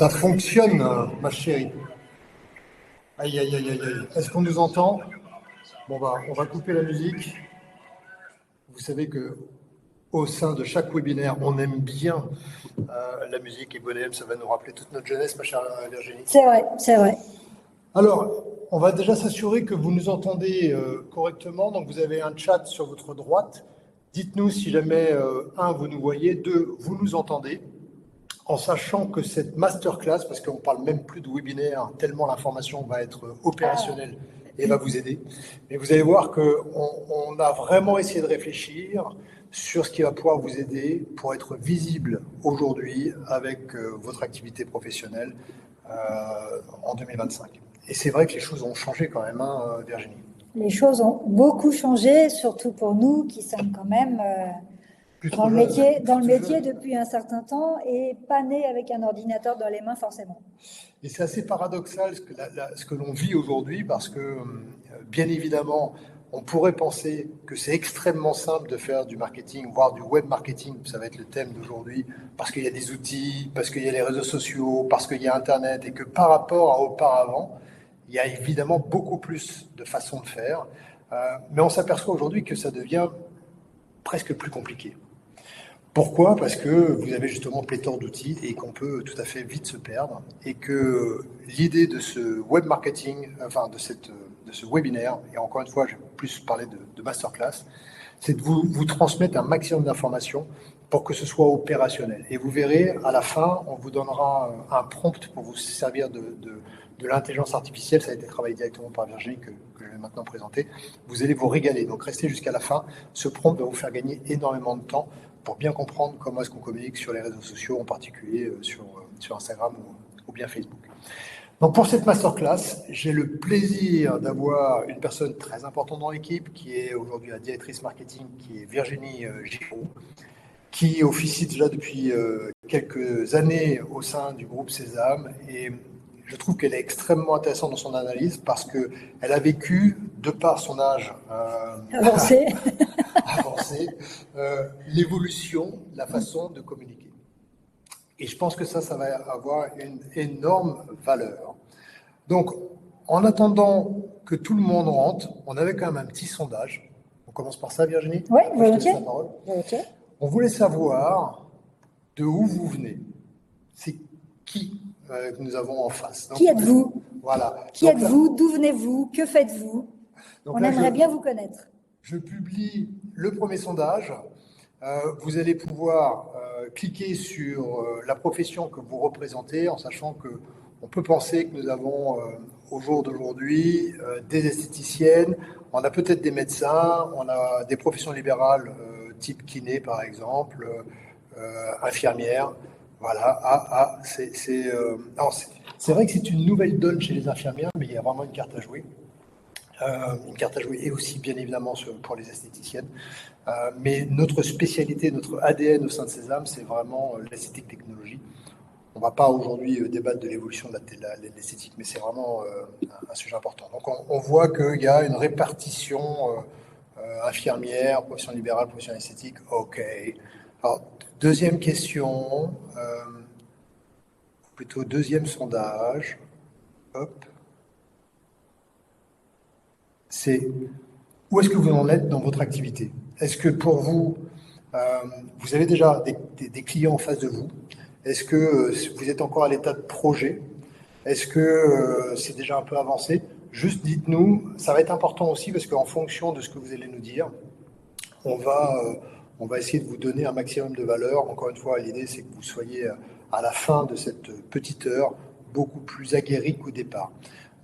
Ça fonctionne, ma chérie. Aïe, aïe, aïe, aïe, aïe. Est-ce qu'on nous entend? Bon, bah, on va couper la musique. Vous savez que au sein de chaque webinaire, on aime bien la musique et Bonhomme, ça va nous rappeler toute notre jeunesse, ma chère Virginie. C'est vrai, c'est vrai. Alors, on va déjà s'assurer que vous nous entendez correctement. Donc, vous avez un chat sur votre droite. Dites-nous si jamais, un, vous nous voyez, deux, vous nous entendez. En sachant que cette masterclass, parce qu'on ne parle même plus de webinaire, tellement l'information va être opérationnelle et va vous aider. Mais vous allez voir qu'on a vraiment essayé de réfléchir sur ce qui va pouvoir vous aider pour être visible aujourd'hui avec votre activité professionnelle en 2025. Et c'est vrai que les choses ont changé quand même, hein, Virginie. Les choses ont beaucoup changé, surtout pour nous qui sommes quand même dans le métier depuis un certain temps et pas nés avec un ordinateur dans les mains forcément. Et c'est assez paradoxal ce que l'on vit aujourd'hui parce que, bien évidemment, on pourrait penser que c'est extrêmement simple de faire du marketing, voire du web marketing, ça va être le thème d'aujourd'hui, parce qu'il y a des outils, parce qu'il y a les réseaux sociaux, parce qu'il y a Internet, et que par rapport à auparavant, il y a évidemment beaucoup plus de façons de faire, mais on s'aperçoit aujourd'hui que ça devient presque plus compliqué. Pourquoi? Parce que vous avez justement pléthore d'outils et qu'on peut tout à fait vite se perdre et que l'idée de ce web marketing, enfin de ce webinaire, et encore une fois, je vais plus parler de masterclass, c'est de vous transmettre un maximum d'informations pour que ce soit opérationnel. Et vous verrez, à la fin, on vous donnera un prompt pour vous servir de l'intelligence artificielle. Ça a été travaillé directement par Virginie, que je vais maintenant présenter. Vous allez vous régaler. Donc, restez jusqu'à la fin. Ce prompt va vous faire gagner énormément de temps pour bien comprendre comment est-ce qu'on communique sur les réseaux sociaux, en particulier sur Instagram ou bien Facebook. Donc pour cette masterclass, j'ai le plaisir d'avoir une personne très importante dans l'équipe, qui est aujourd'hui la directrice marketing, qui est Virginie Giraud, qui officie déjà depuis quelques années au sein du groupe Sésame. Et je trouve qu'elle est extrêmement intéressante dans son analyse parce qu'elle a vécu, de par son âge avancé, l'évolution, la façon de communiquer. Et je pense que ça va avoir une énorme valeur. Donc, en attendant que tout le monde rentre, on avait quand même un petit sondage. On commence par ça, Virginie? Oui, volontiers. On voulait savoir de où vous venez. C'est qui que nous avons en face. Donc, qui êtes-vous? Voilà. Qui êtes-vous? D'où venez-vous? Que faites-vous? On aimerait bien vous connaître. Je publie le premier sondage. Vous allez pouvoir cliquer sur la profession que vous représentez, en sachant que on peut penser que nous avons au jour d'aujourd'hui des esthéticiennes, on a peut-être des médecins, on a des professions libérales type kiné par exemple, infirmière. Voilà, c'est vrai que c'est une nouvelle donne chez les infirmières, mais il y a vraiment une carte à jouer. Et aussi bien évidemment pour les esthéticiennes. Mais notre spécialité, notre ADN au sein de Sésame, c'est vraiment l'esthétique technologie. On ne va pas aujourd'hui débattre de l'évolution de l'esthétique, mais c'est vraiment un sujet important. Donc on voit qu'il y a une répartition infirmière, profession libérale, profession esthétique. OK. Alors, deuxième question, plutôt deuxième sondage. Hop. C'est où est-ce que vous en êtes dans votre activité? Est-ce que pour vous, vous avez déjà des clients en face de vous? Est-ce que vous êtes encore à l'état de projet? Est-ce que c'est déjà un peu avancé? Juste dites-nous, ça va être important aussi parce qu'en fonction de ce que vous allez nous dire, on va essayer de vous donner un maximum de valeur. Encore une fois, l'idée c'est que vous soyez à la fin de cette petite heure beaucoup plus aguerri qu'au départ.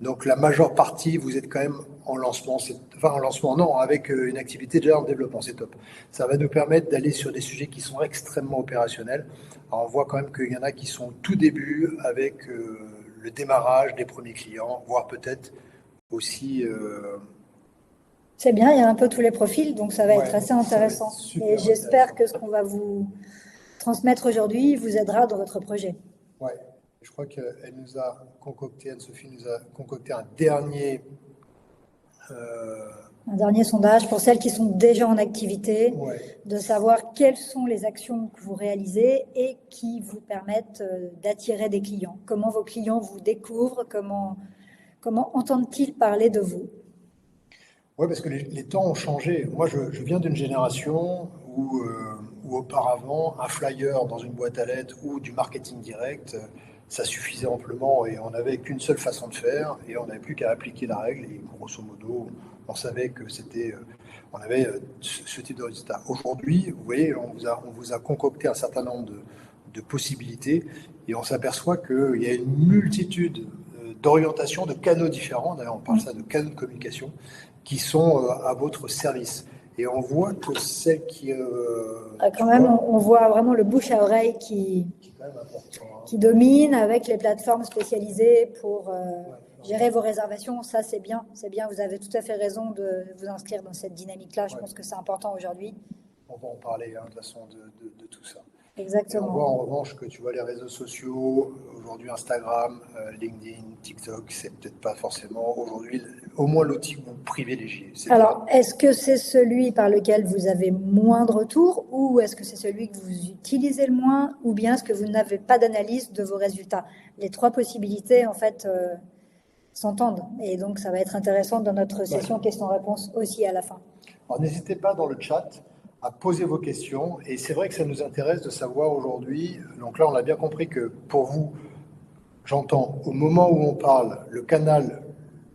Donc la majeure partie, vous êtes quand même en lancement, avec une activité déjà en développement, c'est top. Ça va nous permettre d'aller sur des sujets qui sont extrêmement opérationnels. Alors, on voit quand même qu'il y en a qui sont au tout début avec le démarrage des premiers clients, voire peut-être aussi... C'est bien, il y a un peu tous les profils, donc ça va être assez intéressant. Et j'espère que ce qu'on va vous transmettre aujourd'hui vous aidera dans votre projet. Ouais. Je crois qu'elle nous a concocté, Anne-Sophie nous a concocté un dernier un dernier sondage pour celles qui sont déjà en activité, Ouais. de savoir quelles sont les actions que vous réalisez et qui vous permettent d'attirer des clients. Comment vos clients vous découvrent, comment entendent-ils parler de vous? Oui, parce que les temps ont changé. Moi, je viens d'une génération où auparavant, un flyer dans une boîte à lettres ou du marketing direct, ça suffisait amplement et on n'avait qu'une seule façon de faire et on n'avait plus qu'à appliquer la règle et grosso modo, on savait que on avait ce type de résultat. Aujourd'hui, vous voyez, on vous a concocté un certain nombre de possibilités et on s'aperçoit qu'il y a une multitude d'orientations, de canaux différents. D'ailleurs, on parle ça de canaux de communication qui sont à votre service. Et on voit que celles qui... Quand même, on voit vraiment le bouche à oreille qui domine avec les plateformes spécialisées pour gérer vos réservations. Ça, c'est bien. C'est bien. Vous avez tout à fait raison de vous inscrire dans cette dynamique-là. Je pense que c'est important aujourd'hui. On va en parler, de toute façon, de tout ça. Exactement. Et on voit en revanche que tu vois les réseaux sociaux, aujourd'hui Instagram, LinkedIn, TikTok, c'est peut-être pas forcément aujourd'hui, au moins l'outil que vous privilégiez. Alors, est-ce que c'est celui par lequel vous avez moins de retours ou est-ce que c'est celui que vous utilisez le moins ou bien est-ce que vous n'avez pas d'analyse de vos résultats? Les trois possibilités, en fait, s'entendent. Et donc, ça va être intéressant dans notre session questions-réponses aussi à la fin. Alors, n'hésitez pas dans le chat à poser vos questions. Et c'est vrai que ça nous intéresse de savoir aujourd'hui, donc là, on a bien compris que pour vous, j'entends, au moment où on parle, le canal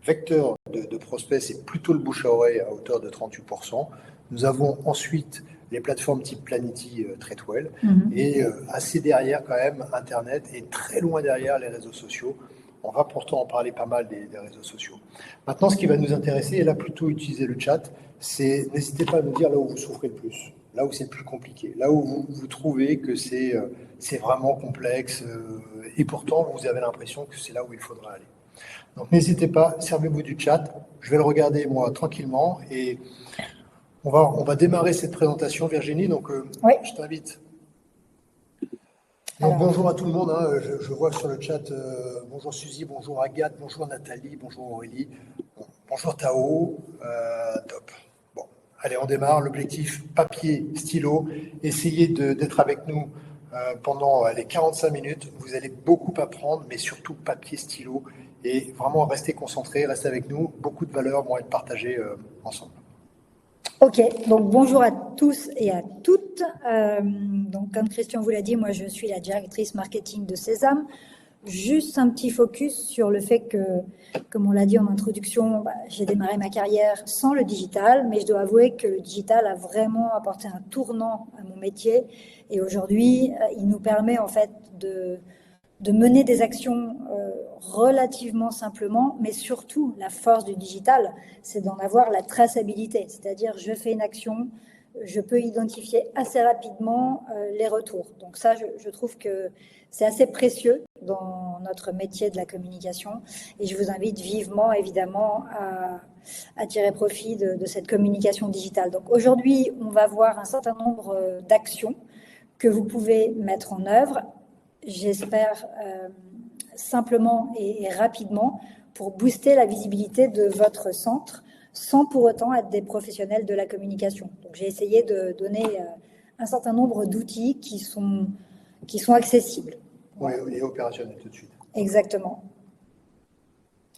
vecteur de prospects, c'est plutôt le bouche à oreille à hauteur de 38%. Nous avons ensuite les plateformes type Planety, Treatwell, et assez derrière quand même Internet, et très loin derrière les réseaux sociaux. On va pourtant en parler pas mal des réseaux sociaux. Maintenant, ce qui va nous intéresser, et là plutôt utiliser le chat, c'est n'hésitez pas à nous dire là où vous souffrez le plus, là où c'est le plus compliqué, là où vous trouvez que c'est vraiment complexe, et pourtant vous avez l'impression que c'est là où il faudra aller. Donc n'hésitez pas, servez-vous du chat, je vais le regarder moi tranquillement, et on va démarrer cette présentation, Virginie, donc oui. Je t'invite. Donc, bonjour à tout le monde, je vois sur le chat, bonjour Suzy, bonjour Agathe, bonjour Nathalie, bonjour Aurélie, bonjour Tao, top. Bon, allez, on démarre, l'objectif papier, stylo, essayez d'être avec nous pendant les 45 minutes, vous allez beaucoup apprendre, mais surtout papier, stylo, et vraiment restez concentrés, restez avec nous, beaucoup de valeurs vont être partagées ensemble. Ok, donc bonjour à tous et à toutes. Donc comme Christian vous l'a dit, moi je suis la directrice marketing de Sésame. Juste un petit focus sur le fait que, comme on l'a dit en introduction, j'ai démarré ma carrière sans le digital, mais je dois avouer que le digital a vraiment apporté un tournant à mon métier. Et aujourd'hui, il nous permet en fait de mener des actions relativement simplement, mais surtout la force du digital, c'est d'en avoir la traçabilité. C'est-à-dire, je fais une action, je peux identifier assez rapidement les retours. Donc ça, je trouve que c'est assez précieux dans notre métier de la communication et je vous invite vivement, évidemment, à tirer profit de cette communication digitale. Donc aujourd'hui, on va voir un certain nombre d'actions que vous pouvez mettre en œuvre, j'espère simplement et rapidement, pour booster la visibilité de votre centre sans pour autant être des professionnels de la communication. Donc j'ai essayé de donner un certain nombre d'outils qui sont accessibles. Oui, et opérationnels tout de suite. Exactement.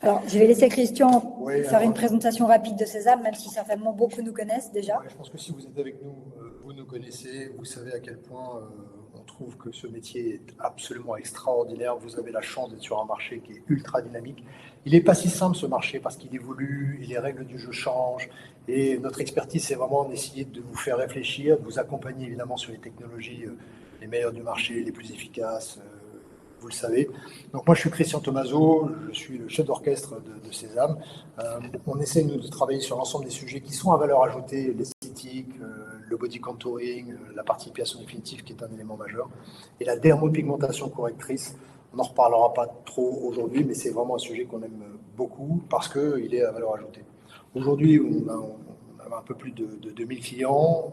Alors, je vais laisser Christian faire une présentation rapide de Sésame, même si certainement beaucoup nous connaissent déjà. Je pense que si vous êtes avec nous, vous nous connaissez, vous savez à quel point on trouve que ce métier est absolument extraordinaire. Vous avez la chance d'être sur un marché qui est ultra dynamique. Il n'est pas si simple ce marché parce qu'il évolue et les règles du jeu changent. Et notre expertise, c'est vraiment d'essayer de vous faire réfléchir, de vous accompagner évidemment sur les technologies les meilleures du marché, les plus efficaces. Vous le savez. Donc moi, je suis Christian Tomaso, je suis le chef d'orchestre de Sésame. On essaie de travailler sur l'ensemble des sujets qui sont à valeur ajoutée, l'esthétique, le body contouring, la partie pièce définitive qui est un élément majeur, et la dermopigmentation correctrice. On n'en reparlera pas trop aujourd'hui, mais c'est vraiment un sujet qu'on aime beaucoup parce qu'il est à valeur ajoutée. Aujourd'hui, on a un peu plus de 2000 clients.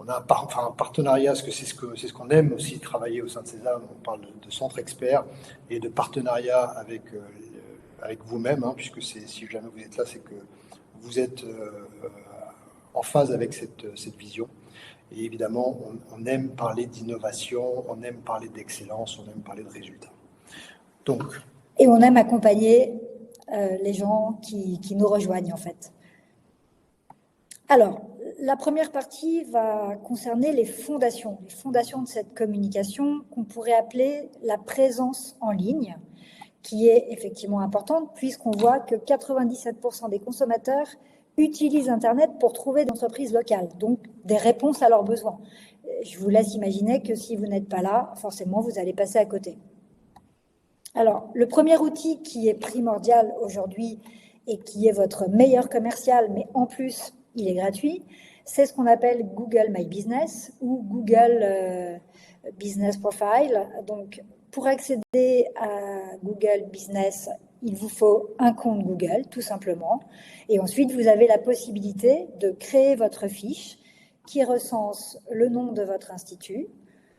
On a un partenariat, parce que c'est ce qu'on aime aussi travailler au sein de Sésame. On parle de centre expert et de partenariat avec vous-même, puisque si jamais vous êtes là, c'est que vous êtes en phase avec cette vision. Et évidemment, on aime parler d'innovation, on aime parler d'excellence, on aime parler de résultats. Donc, et on aime accompagner les gens qui nous rejoignent, en fait. Alors, la première partie va concerner les fondations de cette communication qu'on pourrait appeler la présence en ligne, qui est effectivement importante puisqu'on voit que 97% des consommateurs utilisent Internet pour trouver des entreprises locales, donc des réponses à leurs besoins. Je vous laisse imaginer que si vous n'êtes pas là, forcément, vous allez passer à côté. Alors, le premier outil qui est primordial aujourd'hui et qui est votre meilleur commercial, mais en plus, il est gratuit, c'est ce qu'on appelle Google My Business ou Google Business Profile. Donc, pour accéder à Google Business, il vous faut un compte Google, tout simplement. Et ensuite, vous avez la possibilité de créer votre fiche qui recense le nom de votre institut,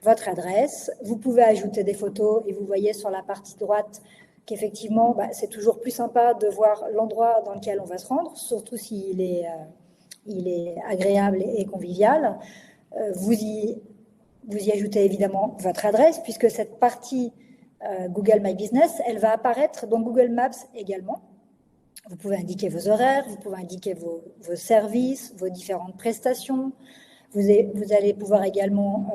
votre adresse. Vous pouvez ajouter des photos et vous voyez sur la partie droite qu'effectivement, c'est toujours plus sympa de voir l'endroit dans lequel on va se rendre, surtout s'il est, agréable et convivial. Vous y ajoutez évidemment votre adresse puisque cette partie Google My Business, elle va apparaître dans Google Maps également. Vous pouvez indiquer vos horaires, vous pouvez indiquer vos services, vos différentes prestations. Vous allez pouvoir également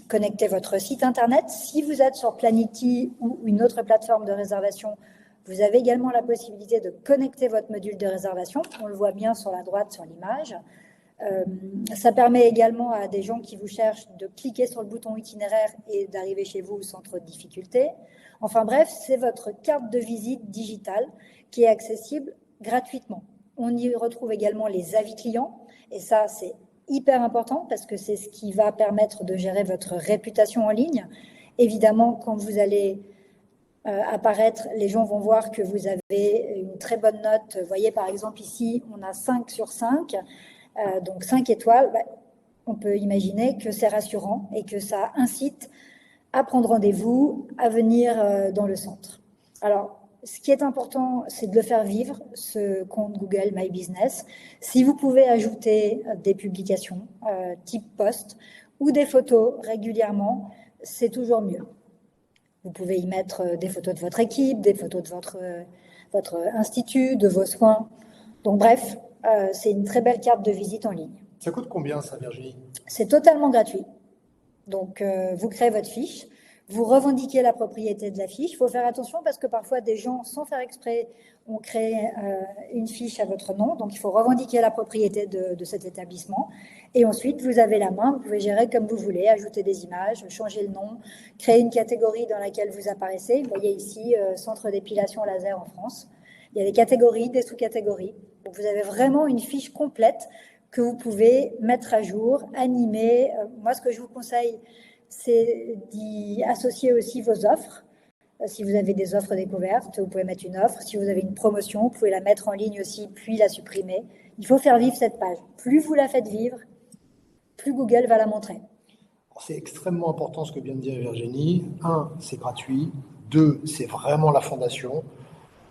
connecter votre site internet. Si vous êtes sur Planity ou une autre plateforme de réservation, vous avez également la possibilité de connecter votre module de réservation. On le voit bien sur la droite sur l'image. Ça permet également à des gens qui vous cherchent de cliquer sur le bouton itinéraire et d'arriver chez vous sans trop de difficultés. Enfin bref, c'est votre carte de visite digitale qui est accessible gratuitement. On y retrouve également les avis clients et ça, c'est hyper important parce que c'est ce qui va permettre de gérer votre réputation en ligne. Évidemment, quand vous allez apparaître, les gens vont voir que vous avez une très bonne note. Vous voyez, par exemple, ici, on a 5 sur 5. Donc 5 étoiles, on peut imaginer que c'est rassurant et que ça incite à prendre rendez-vous, à venir dans le centre. Alors, ce qui est important, c'est de le faire vivre, ce compte Google My Business. Si vous pouvez ajouter des publications type post ou des photos régulièrement, c'est toujours mieux. Vous pouvez y mettre des photos de votre équipe, des photos de votre institut, de vos soins. Donc bref, c'est une très belle carte de visite en ligne. Ça coûte combien ça, Virginie? C'est totalement gratuit. Donc, vous créez votre fiche, vous revendiquez la propriété de la fiche. Il faut faire attention parce que parfois, des gens, sans faire exprès, ont créé une fiche à votre nom. Donc, il faut revendiquer la propriété de cet établissement. Et ensuite, vous avez la main, vous pouvez gérer comme vous voulez, ajouter des images, changer le nom, créer une catégorie dans laquelle vous apparaissez. Vous voyez ici, centre d'épilation laser en France. Il y a des catégories, des sous-catégories. Donc, vous avez vraiment une fiche complète que vous pouvez mettre à jour, animer. Moi, ce que je vous conseille, c'est d'y associer aussi vos offres. Si vous avez des offres découvertes, vous pouvez mettre une offre. Si vous avez une promotion, vous pouvez la mettre en ligne aussi, puis la supprimer. Il faut faire vivre cette page. Plus vous la faites vivre, plus Google va la montrer. C'est extrêmement important ce que vient de dire Virginie. 1, c'est gratuit. 2, c'est vraiment la fondation.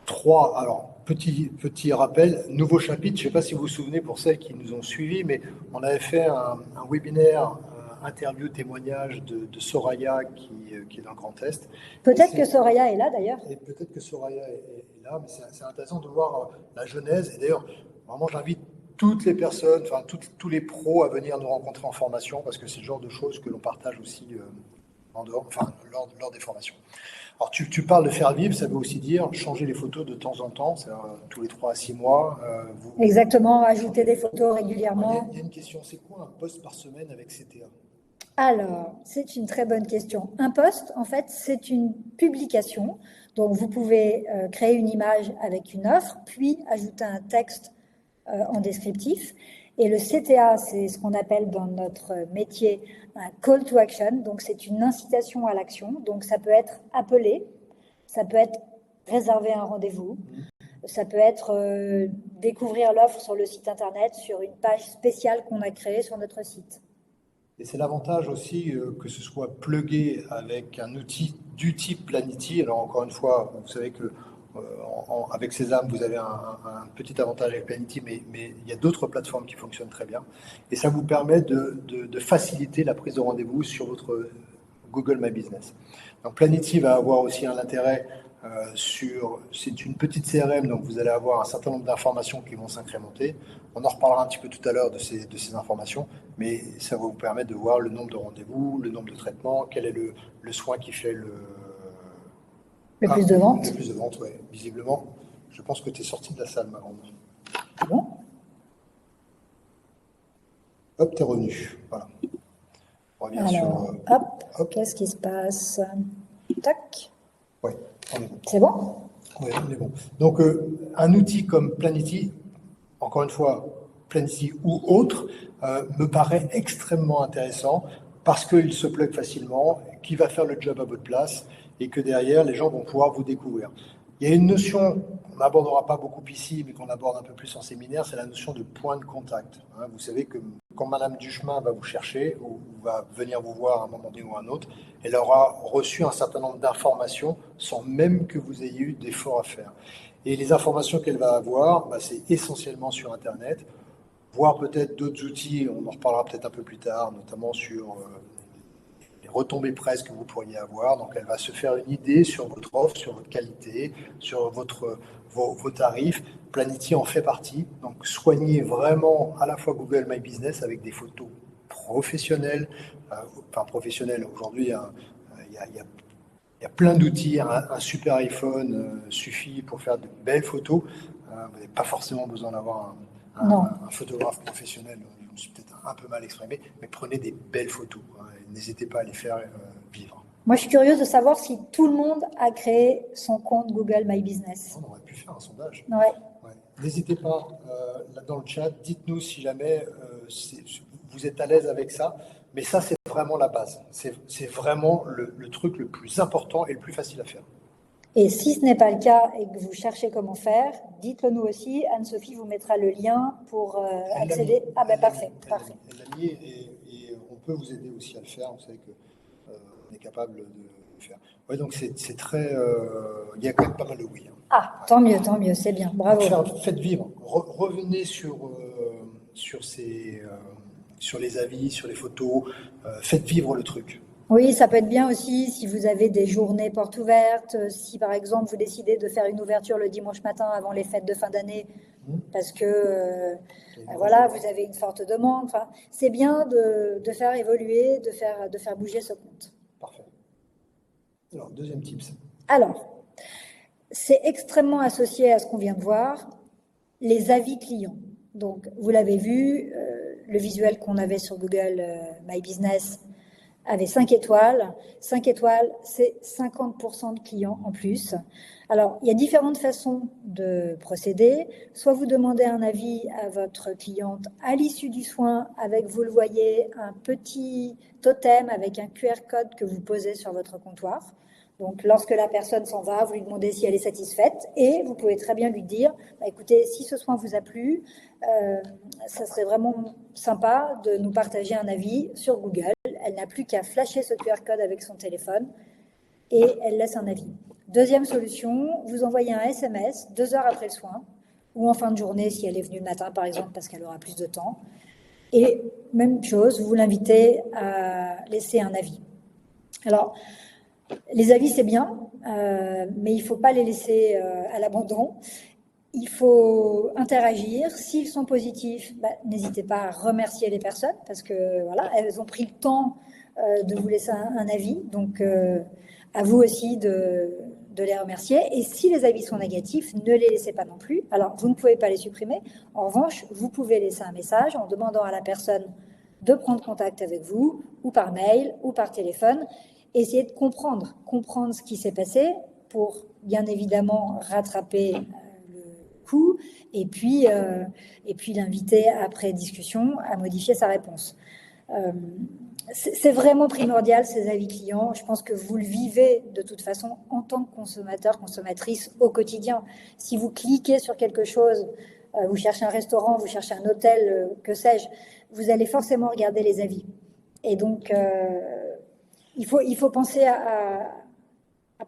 3, alors, petit rappel, nouveau chapitre, je ne sais pas si vous vous souvenez pour celles qui nous ont suivis, mais on avait fait un webinaire, interview, témoignage de Soraya qui est dans le Grand Est. Peut-être que Soraya est là d'ailleurs. Et peut-être que Soraya est là, mais c'est intéressant de voir la genèse. Et d'ailleurs, vraiment, j'invite toutes les personnes, enfin tous les pros à venir nous rencontrer en formation parce que c'est le genre de choses que l'on partage aussi en dehors, enfin, lors des formations. Alors, tu parles de faire vivre, ça veut aussi dire changer les photos de temps en temps, c'est tous les 3 à 6 mois. Exactement, ajouter des photos régulièrement. Il y a une question, c'est quoi un post par semaine avec CTA? Alors, c'est une très bonne question. Un post, en fait, c'est une publication. Donc, vous pouvez créer une image avec une offre, puis ajouter un texte en descriptif. Et le CTA, c'est ce qu'on appelle dans notre métier un call to action. Donc, c'est une incitation à l'action. Donc, ça peut être appeler, ça peut être réserver un rendez-vous, ça peut être découvrir l'offre sur le site internet, sur une page spéciale qu'on a créée sur notre site. Et c'est l'avantage aussi que ce soit plugué avec un outil du type Planity. Alors, encore une fois, vous savez que avec Sésame, vous avez un petit avantage avec Planity, mais il y a d'autres plateformes qui fonctionnent très bien. Et ça vous permet de faciliter la prise de rendez-vous sur votre Google My Business. Donc Planity va avoir aussi un intérêt c'est une petite CRM, donc vous allez avoir un certain nombre d'informations qui vont s'incrémenter. On en reparlera un petit peu tout à l'heure de ces informations, mais ça va vous permettre de voir le nombre de rendez-vous, le nombre de traitements, quel est le soin qui fait le plus de ventes. Le plus de ventes, oui. Visiblement, je pense que tu es sorti de la salle, ma grande. Ah bon? Hop, tu es revenu. Voilà. On revient alors, hop. Qu'est-ce qui se passe? Tac. Oui, on est bon. C'est bon? Oui, on est bon. Donc, un outil comme Planity, encore une fois, Planity ou autre, me paraît extrêmement intéressant parce qu'il se plug facilement, qu'il va faire le job à votre place et que derrière, les gens vont pouvoir vous découvrir. Il y a une notion qu'on n'abordera pas beaucoup ici, mais qu'on aborde un peu plus en séminaire, c'est la notion de point de contact. Vous savez que quand Madame Duchemin va vous chercher ou va venir vous voir à un moment donné ou à un autre, elle aura reçu un certain nombre d'informations sans même que vous ayez eu d'efforts à faire. Et les informations qu'elle va avoir, c'est essentiellement sur Internet, voire peut-être d'autres outils, on en reparlera peut-être un peu plus tard, notamment sur les retombées presse que vous pourriez avoir. Donc elle va se faire une idée sur votre offre, sur votre qualité, sur vos tarifs. Planity en fait partie. Donc soignez vraiment à la fois Google My Business avec des photos professionnelles. Enfin professionnelles, aujourd'hui, il y a plein d'outils. Un super iPhone suffit pour faire de belles photos. Vous n'avez pas forcément besoin d'avoir un photographe professionnel. Je me suis peut-être un peu mal exprimé, mais prenez des belles photos. N'hésitez pas à les faire vivre. Moi, je suis curieuse de savoir si tout le monde a créé son compte Google My Business. On aurait pu faire un sondage. Ouais. N'hésitez pas, là dans le chat, dites-nous si jamais vous êtes à l'aise avec ça. Mais ça, c'est vraiment la base. C'est vraiment le truc le plus important et le plus facile à faire. Et si ce n'est pas le cas et que vous cherchez comment faire, dites-le nous aussi. Anne-Sophie vous mettra le lien pour accéder. Ah ben parfait. Elle l'a mis et on peut vous aider aussi à le faire. Vous savez qu'on est capable de le faire. Oui, donc c'est très... il y a quand même pas mal de oui. Ah, tant mieux, c'est bien. Bravo. Donc, faites vivre. Revenez sur les avis, sur les photos. Faites vivre le truc. Oui, ça peut être bien aussi si vous avez des journées portes ouvertes, si par exemple vous décidez de faire une ouverture le dimanche matin avant les fêtes de fin d'année, parce que voilà, vous avez une forte demande. Enfin, c'est bien de faire évoluer, de faire bouger ce compte. Parfait. Alors, deuxième tips. Alors, c'est extrêmement associé à ce qu'on vient de voir, les avis clients. Donc, vous l'avez vu, le visuel qu'on avait sur Google My Business avait 5 étoiles. 5 étoiles, c'est 50% de clients en plus. Alors, il y a différentes façons de procéder. Soit vous demandez un avis à votre cliente à l'issue du soin avec, vous le voyez, un petit totem avec un QR code que vous posez sur votre comptoir. Donc, lorsque la personne s'en va, vous lui demandez si elle est satisfaite et vous pouvez très bien lui dire, écoutez, si ce soin vous a plu, ça serait vraiment sympa de nous partager un avis sur Google. Elle n'a plus qu'à flasher ce QR code avec son téléphone et elle laisse un avis. Deuxième solution, vous envoyez un SMS 2 heures après le soin ou en fin de journée si elle est venue le matin par exemple parce qu'elle aura plus de temps. Et même chose, vous l'invitez à laisser un avis. Alors, les avis, c'est bien, mais il ne faut pas les laisser à l'abandon. Il faut interagir. S'ils sont positifs, n'hésitez pas à remercier les personnes parce que voilà, elles ont pris le temps de vous laisser un avis. Donc, à vous aussi de les remercier. Et si les avis sont négatifs, ne les laissez pas non plus. Alors, vous ne pouvez pas les supprimer. En revanche, vous pouvez laisser un message en demandant à la personne de prendre contact avec vous, ou par mail, ou par téléphone. Essayez de comprendre ce qui s'est passé pour, bien évidemment, rattraper le coup et puis l'inviter, après discussion, à modifier sa réponse. C'est vraiment primordial, ces avis clients. Je pense que vous le vivez de toute façon en tant que consommateur, consommatrice au quotidien. Si vous cliquez sur quelque chose, vous cherchez un restaurant, vous cherchez un hôtel, que sais-je, vous allez forcément regarder les avis. Et donc, il faut penser à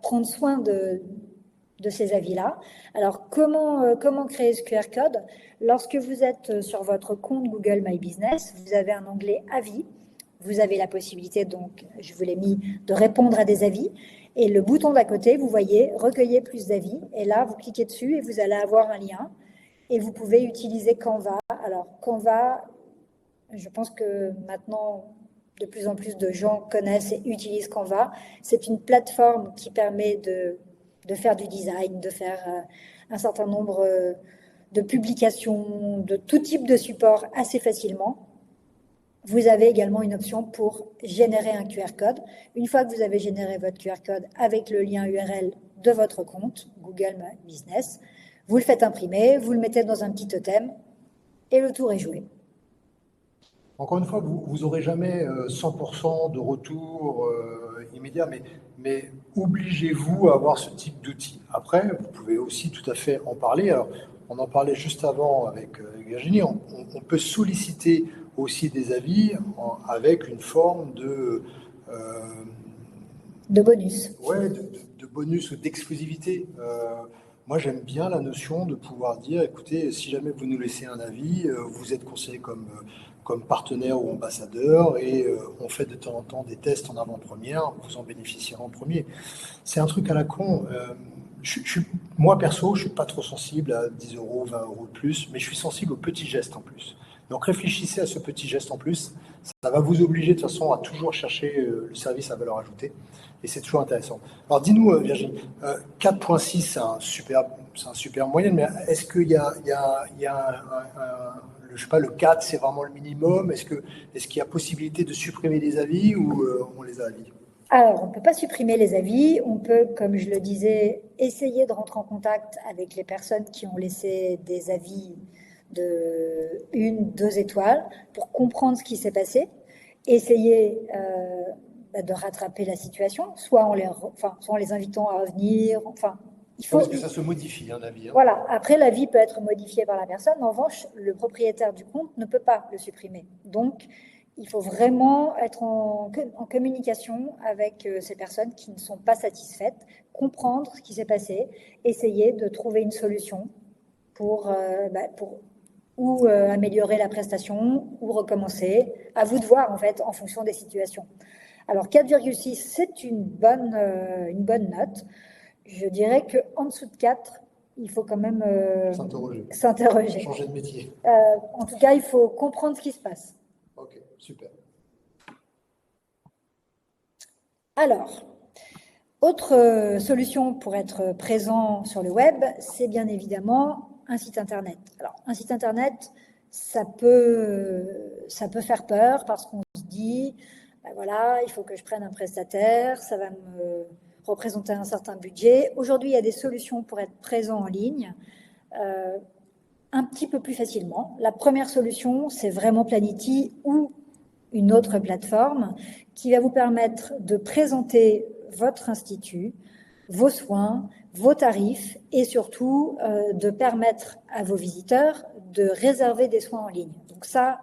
prendre soin de de ces avis-là. Alors, comment créer ce QR code? Lorsque vous êtes sur votre compte Google My Business, vous avez un onglet avis. Vous avez la possibilité, donc, je vous l'ai mis, de répondre à des avis. Et le bouton d'à côté, vous voyez, recueillez plus d'avis. Et là, vous cliquez dessus et vous allez avoir un lien. Et vous pouvez utiliser Canva. Alors, Canva, je pense que maintenant, de plus en plus de gens connaissent et utilisent Canva. C'est une plateforme qui permet de faire du design, de faire un certain nombre de publications, de tout type de support assez facilement. Vous avez également une option pour générer un QR code. Une fois que vous avez généré votre QR code avec le lien URL de votre compte, Google My Business, vous le faites imprimer, vous le mettez dans un petit totem et le tour est joué. Encore une fois, vous n'aurez jamais 100% de retour immédiat, mais obligez-vous à avoir ce type d'outil. Après, vous pouvez aussi tout à fait en parler. Alors, on en parlait juste avant avec Virginie. On peut solliciter aussi des avis avec une forme de bonus. Ouais, de bonus ou d'exclusivité. Moi, j'aime bien la notion de pouvoir dire, écoutez, si jamais vous nous laissez un avis, vous êtes considéré comme partenaire ou ambassadeur et on fait de temps en temps des tests en avant-première, vous en bénéficierez en premier. C'est un truc à la con. Moi, perso, je ne suis pas trop sensible à 10 euros, 20 euros de plus, mais je suis sensible aux petits gestes en plus. Donc, réfléchissez à ce petit geste en plus. Ça va vous obliger de toute façon à toujours chercher le service à valeur ajoutée. Et c'est toujours intéressant. Alors, dis-nous, Virginie, 4,6, c'est un super moyenne, mais est-ce qu'il y a, je sais pas, le 4, c'est vraiment le minimum? Est-ce qu'il y a possibilité de supprimer des avis ou on les a à vie? Alors, on ne peut pas supprimer les avis. On peut, comme je le disais, essayer de rentrer en contact avec les personnes qui ont laissé des avis de 1, 2 étoiles pour comprendre ce qui s'est passé, essayer de rattraper la situation, soit en les invitant à revenir. Il faut... Parce que ça se modifie, un avis. Voilà. Après, l'avis peut être modifié par la personne. En revanche, le propriétaire du compte ne peut pas le supprimer. Donc, il faut vraiment être en communication avec ces personnes qui ne sont pas satisfaites, comprendre ce qui s'est passé, essayer de trouver une solution pour améliorer la prestation ou recommencer. À vous de voir, en fait, en fonction des situations. Alors, 4,6, c'est une bonne note. Je dirais qu'en dessous de 4, il faut quand même s'interroger. Changer de métier. En tout cas, il faut comprendre ce qui se passe. Ok, super. Alors, autre solution pour être présent sur le web, c'est bien évidemment un site internet. Alors, un site internet, ça peut faire peur parce qu'on se dit, voilà, il faut que je prenne un prestataire, ça va me représenter un certain budget. Aujourd'hui, il y a des solutions pour être présent en ligne un petit peu plus facilement. La première solution, c'est vraiment Planity ou une autre plateforme qui va vous permettre de présenter votre institut, vos soins, vos tarifs et surtout de permettre à vos visiteurs de réserver des soins en ligne. Donc ça,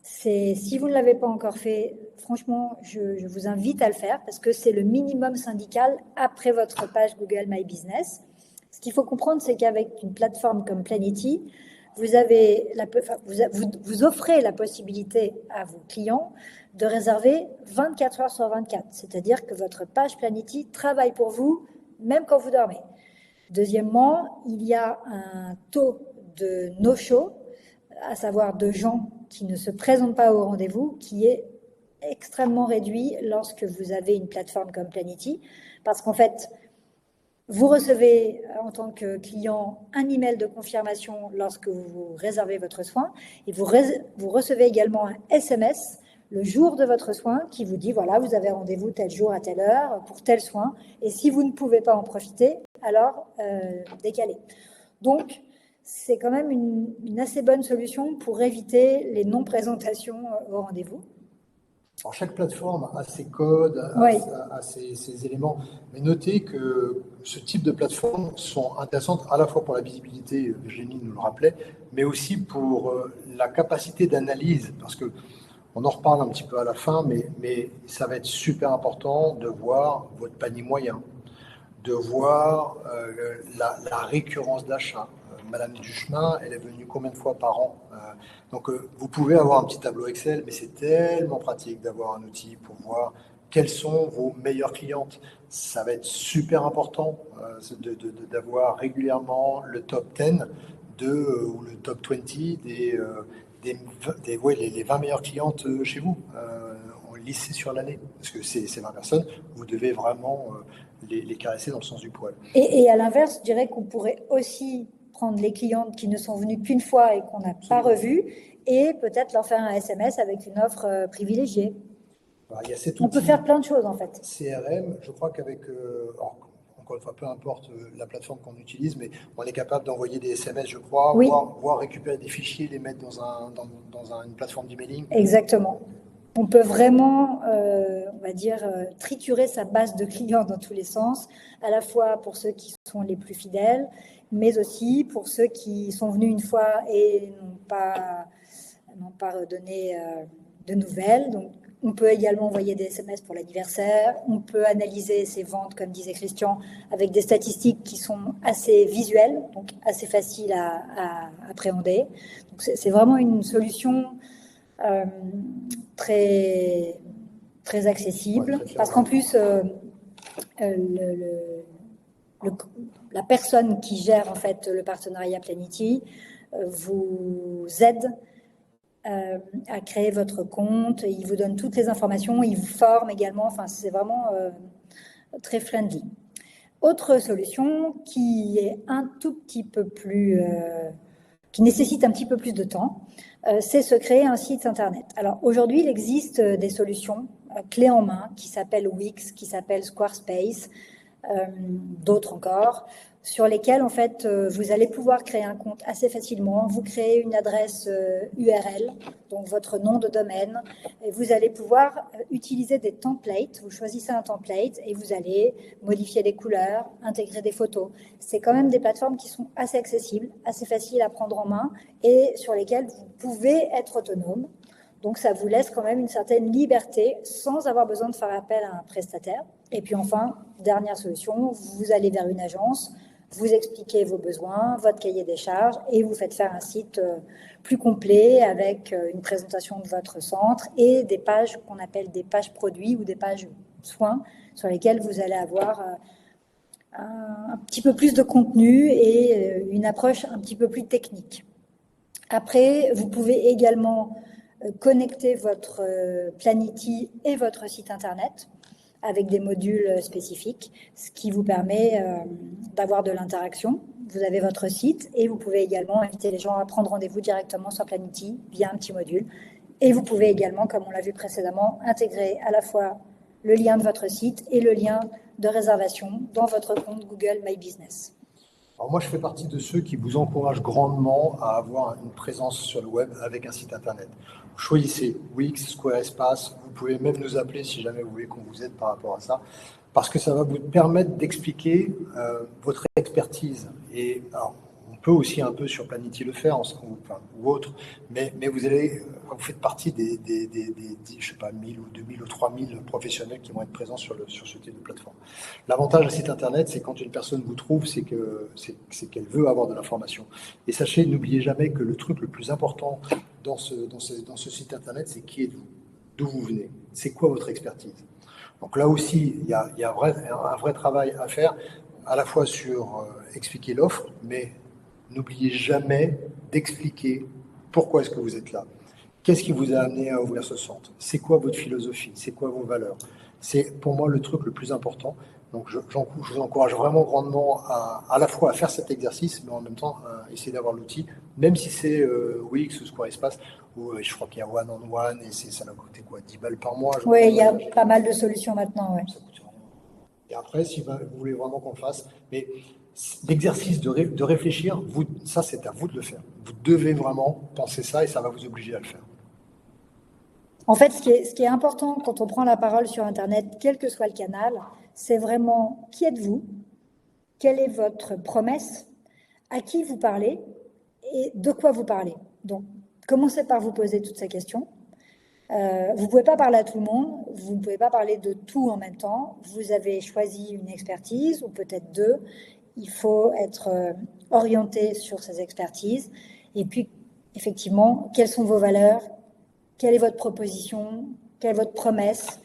si vous ne l'avez pas encore fait, franchement, je vous invite à le faire parce que c'est le minimum syndical après votre page Google My Business. Ce qu'il faut comprendre, c'est qu'avec une plateforme comme Planity, vous offrez la possibilité à vos clients de réserver 24 heures sur 24. C'est-à-dire que votre page Planity travaille pour vous, même quand vous dormez. Deuxièmement, il y a un taux de no-show, à savoir de gens qui ne se présentent pas au rendez-vous, qui est extrêmement réduit lorsque vous avez une plateforme comme Planity, parce qu'en fait, vous recevez en tant que client un email de confirmation lorsque vous réservez votre soin et vous recevez également un SMS le jour de votre soin qui vous dit voilà, vous avez rendez-vous tel jour à telle heure pour tel soin et si vous ne pouvez pas en profiter, alors décalez. Donc, c'est quand même une assez bonne solution pour éviter les non-présentations au rendez-vous. Alors, chaque plateforme a ses codes, a ses éléments, mais notez que ce type de plateformes sont intéressantes à la fois pour la visibilité, Virginie nous le rappelait, mais aussi pour la capacité d'analyse, parce que on en reparle un petit peu à la fin, mais ça va être super important de voir votre panier moyen, de voir la récurrence d'achat. Madame Duchemin, elle est venue combien de fois par an? Donc, vous pouvez avoir un petit tableau Excel, mais c'est tellement pratique d'avoir un outil pour voir quelles sont vos meilleures clientes. Ça va être super important d'avoir régulièrement le top 10 ou le top 20 les 20 meilleures clientes chez vous, lissées sur l'année. Parce que ces 20 personnes, vous devez vraiment les caresser dans le sens du poil. Et à l'inverse, je dirais qu'on pourrait aussi prendre les clientes qui ne sont venues qu'une fois et qu'on n'a pas revues et peut-être leur faire un SMS avec une offre privilégiée. Alors, il y a cet outil, on peut faire plein de choses en fait. CRM, je crois qu'avec, encore une fois, peu importe la plateforme qu'on utilise, mais on est capable d'envoyer des SMS, je crois, oui. voire récupérer des fichiers, les mettre dans une plateforme d'emailing. Exactement. On peut vraiment, on va dire, triturer sa base de clients dans tous les sens, à la fois pour ceux qui sont les plus fidèles, mais aussi pour ceux qui sont venus une fois et n'ont pas redonné de nouvelles. Donc, on peut également envoyer des SMS pour l'anniversaire. On peut analyser ses ventes, comme disait Christian, avec des statistiques qui sont assez visuelles, donc assez faciles à appréhender. Donc, c'est vraiment une solution très, très accessible, parce qu'en plus, la personne qui gère en fait le partenariat Planity vous aide à créer votre compte, il vous donne toutes les informations, il vous forme également, enfin c'est vraiment très friendly. Autre solution qui est un tout petit peu plus, qui nécessite un petit peu plus de temps, c'est se créer un site internet. Alors aujourd'hui, il existe des solutions clés en main qui s'appellent Wix, qui s'appellent Squarespace, d'autres encore, sur lesquels en fait vous allez pouvoir créer un compte assez facilement. Vous créez une adresse URL, donc votre nom de domaine, et vous allez pouvoir utiliser des templates. Vous choisissez un template et vous allez modifier les couleurs, intégrer des photos. C'est quand même des plateformes qui sont assez accessibles, assez faciles à prendre en main et sur lesquelles vous pouvez être autonome. Donc, ça vous laisse quand même une certaine liberté sans avoir besoin de faire appel à un prestataire. Et puis enfin, dernière solution, vous allez vers une agence, vous expliquez vos besoins, votre cahier des charges et vous faites faire un site plus complet avec une présentation de votre centre et des pages qu'on appelle des pages produits ou des pages soins sur lesquelles vous allez avoir un petit peu plus de contenu et une approche un petit peu plus technique. Après, vous pouvez également connecter votre Planity et votre site internet avec des modules spécifiques, ce qui vous permet d'avoir de l'interaction. Vous avez votre site et vous pouvez également inviter les gens à prendre rendez-vous directement sur Planity via un petit module. Et vous pouvez également, comme on l'a vu précédemment, intégrer à la fois le lien de votre site et le lien de réservation dans votre compte Google My Business. Alors moi, je fais partie de ceux qui vous encouragent grandement à avoir une présence sur le web avec un site internet. Choisissez Wix, Squarespace, vous pouvez même nous appeler si jamais vous voulez qu'on vous aide par rapport à ça, parce que ça va vous permettre d'expliquer votre expertise. Et alors, on peut aussi un peu sur Planity le faire, ou autre, mais vous faites partie des je sais pas, 1000 ou 2000 ou 3000 professionnels qui vont être présents sur ce type de plateforme. L'avantage d'un site internet, c'est quand une personne vous trouve, c'est qu'elle veut avoir de l'information. Et sachez, n'oubliez jamais que le truc le plus important dans ce site internet, c'est qui êtes-vous, d'où vous venez, c'est quoi votre expertise. Donc là aussi, il y a un vrai travail à faire, à la fois sur expliquer l'offre, mais n'oubliez jamais d'expliquer pourquoi est-ce que vous êtes là. Qu'est-ce qui vous a amené à ouvrir ce centre? C'est quoi votre philosophie? C'est quoi vos valeurs? C'est pour moi le truc le plus important. Donc je vous encourage vraiment grandement à la fois à faire cet exercice, mais en même temps à essayer d'avoir l'outil, même si c'est Wix ou Squarespace, où je crois qu'il y a One on One et ça va coûter quoi, 10 balles par mois. Oui, il y a pas mal de solutions maintenant. Ouais. Et après, si vous voulez vraiment qu'on le fasse, mais l'exercice de réfléchir, ça c'est à vous de le faire. Vous devez vraiment penser ça et ça va vous obliger à le faire. En fait, ce qui est important quand on prend la parole sur Internet, quel que soit le canal, c'est vraiment qui êtes-vous, quelle est votre promesse, à qui vous parlez et de quoi vous parlez. Donc, commencez par vous poser toutes ces questions. Vous ne pouvez pas parler à tout le monde, vous ne pouvez pas parler de tout en même temps. Vous avez choisi une expertise, ou peut-être deux. Il faut être orienté sur ces expertises. Et puis, effectivement, quelles sont vos valeurs? Quelle est votre proposition? Quelle est votre promesse?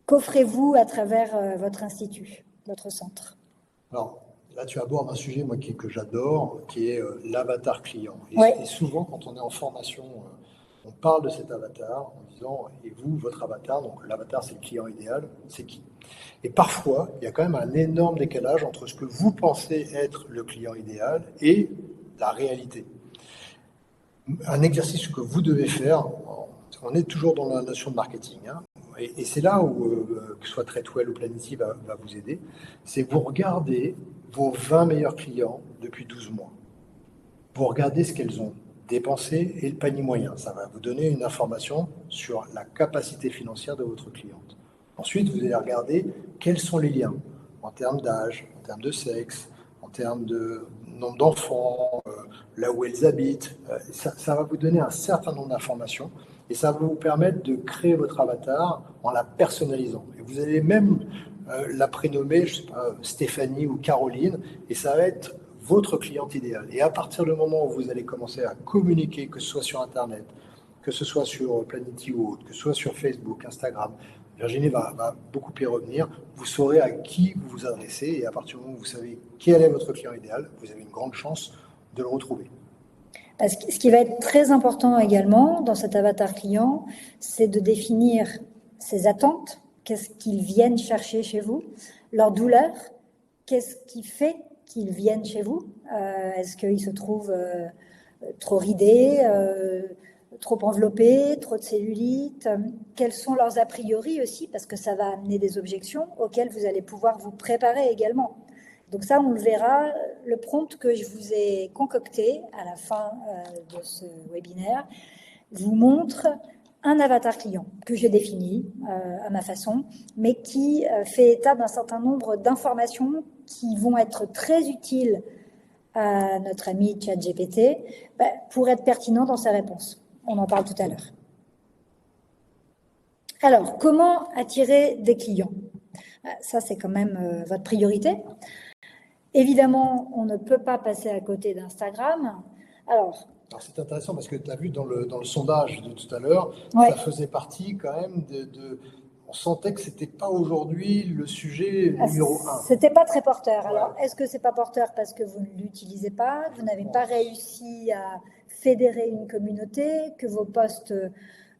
Qu'offrez-vous à travers votre institut, votre centre? Alors, là, tu abordes un sujet moi, que j'adore, qui est l'avatar client. Et souvent, quand on est en formation, on parle de cet avatar en disant, et vous, votre avatar, donc l'avatar, c'est le client idéal, c'est qui? Et parfois, il y a quand même un énorme décalage entre ce que vous pensez être le client idéal et la réalité. Un exercice que vous devez faire, on est toujours dans la notion de marketing, hein, et c'est là où, que ce soit Treadwell ou Planity va vous aider, c'est vous regardez vos 20 meilleurs clients depuis 12 mois. Vous regardez ce qu'elles ont dépensé et le panier moyen. Ça va vous donner une information sur la capacité financière de votre cliente. Ensuite, vous allez regarder quels sont les liens en termes d'âge, en termes de sexe, en termes de nombre d'enfants, là où elles habitent. Ça va vous donner un certain nombre d'informations et ça va vous permettre de créer votre avatar en la personnalisant. Et vous allez même la prénommer, je sais pas, Stéphanie ou Caroline, et ça va être votre cliente idéale. Et à partir du moment où vous allez commencer à communiquer, que ce soit sur Internet, que ce soit sur Planety ou autre, que ce soit sur Facebook, Instagram, Virginie va beaucoup y revenir, vous saurez à qui vous vous adressez, et à partir du moment où vous savez quel est votre client idéal, vous avez une grande chance de le retrouver. Parce que ce qui va être très important également dans cet avatar client, c'est de définir ses attentes, qu'est-ce qu'ils viennent chercher chez vous, leurs douleurs, qu'est-ce qui fait qu'ils viennent chez vous, est-ce qu'ils se trouvent trop ridés, trop enveloppés, trop de cellulite, quels sont leurs a priori aussi, parce que ça va amener des objections auxquelles vous allez pouvoir vous préparer également. Donc ça, on le verra, le prompt que je vous ai concocté à la fin de ce webinaire vous montre un avatar client que j'ai défini à ma façon, mais qui fait état d'un certain nombre d'informations qui vont être très utiles à notre ami ChatGPT pour être pertinent dans sa réponse. On en parle tout à l'heure. Alors, comment attirer des clients? Ça, c'est quand même votre priorité. Évidemment, on ne peut pas passer à côté d'Instagram. Alors, c'est intéressant parce que tu as vu dans le sondage de tout à l'heure, ça faisait partie quand même on sentait que ce n'était pas aujourd'hui le sujet numéro 1. Ce n'était pas très porteur. Alors, est-ce que ce n'est pas porteur parce que vous ne l'utilisez pas, vous n'avez pas réussi à fédérer une communauté, que vos posts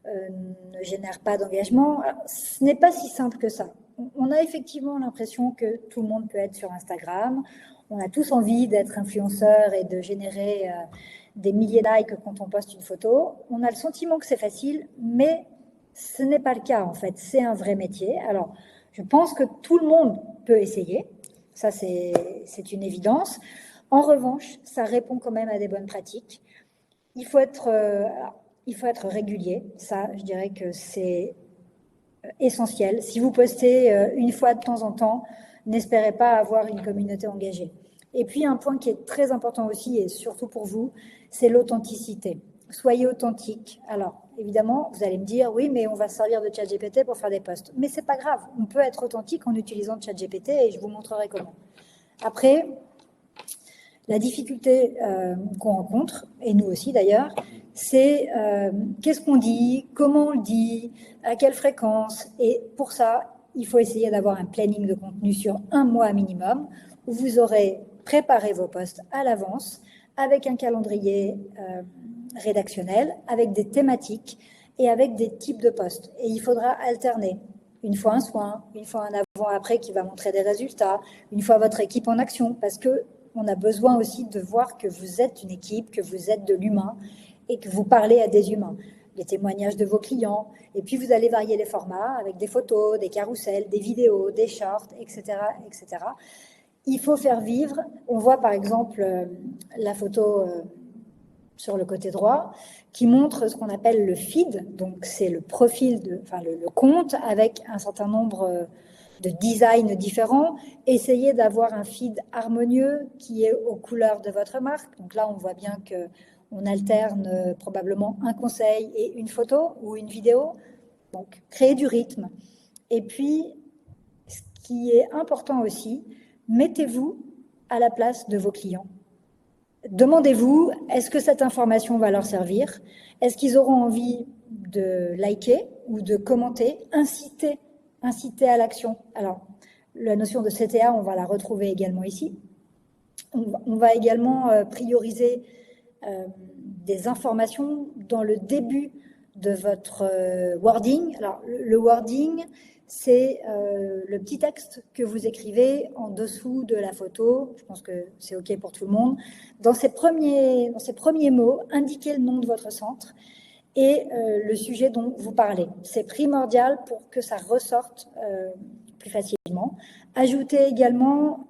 ne génèrent pas d'engagement? Ce n'est pas si simple que ça. On a effectivement l'impression que tout le monde peut être sur Instagram. On a tous envie d'être influenceur et de générer des milliers de likes quand on poste une photo. On a le sentiment que c'est facile, mais ce n'est pas le cas en fait. C'est un vrai métier. Alors, je pense que tout le monde peut essayer. Ça, c'est une évidence. En revanche, ça répond quand même à des bonnes pratiques. Il faut être régulier. Ça, je dirais que c'est essentiel. Si vous postez une fois de temps en temps, n'espérez pas avoir une communauté engagée. Et puis, un point qui est très important aussi, et surtout pour vous, c'est l'authenticité. Soyez authentique. Alors, évidemment, vous allez me dire, oui, mais on va se servir de ChatGPT pour faire des posts. Mais c'est pas grave, on peut être authentique en utilisant ChatGPT et je vous montrerai comment. Après, la difficulté qu'on rencontre, et nous aussi d'ailleurs, c'est qu'est-ce qu'on dit, comment on le dit, à quelle fréquence. Et pour ça, il faut essayer d'avoir un planning de contenu sur 1 mois minimum, où vous aurez préparé vos posts à l'avance, avec un calendrier rédactionnel, avec des thématiques et avec des types de posts. Et il faudra alterner. Une fois un soin, une fois un avant-après qui va montrer des résultats, une fois votre équipe en action, parce qu'on a besoin aussi de voir que vous êtes une équipe, que vous êtes de l'humain et que vous parlez à des humains. Les témoignages de vos clients, et puis vous allez varier les formats avec des photos, des carousels, des vidéos, des shorts, etc., etc. Il faut faire vivre. On voit par exemple la photo sur le côté droit qui montre ce qu'on appelle le feed. Donc c'est le profil, le compte avec un certain nombre de designs différents. Essayez d'avoir un feed harmonieux qui est aux couleurs de votre marque. Donc là, on voit bien que on alterne probablement un conseil et une photo ou une vidéo. Donc, créer du rythme. Et puis, ce qui est important aussi, mettez-vous à la place de vos clients. Demandez-vous, est-ce que cette information va leur servir? Est-ce qu'ils auront envie de liker ou de commenter? Inciter à l'action. Alors, la notion de CTA, on va la retrouver également ici. On va également prioriser des informations dans le début de votre wording. Alors, le wording, c'est le petit texte que vous écrivez en dessous de la photo. Je pense que c'est OK pour tout le monde. Dans ces premiers mots, indiquez le nom de votre centre et le sujet dont vous parlez. C'est primordial pour que ça ressorte plus facilement. Ajoutez également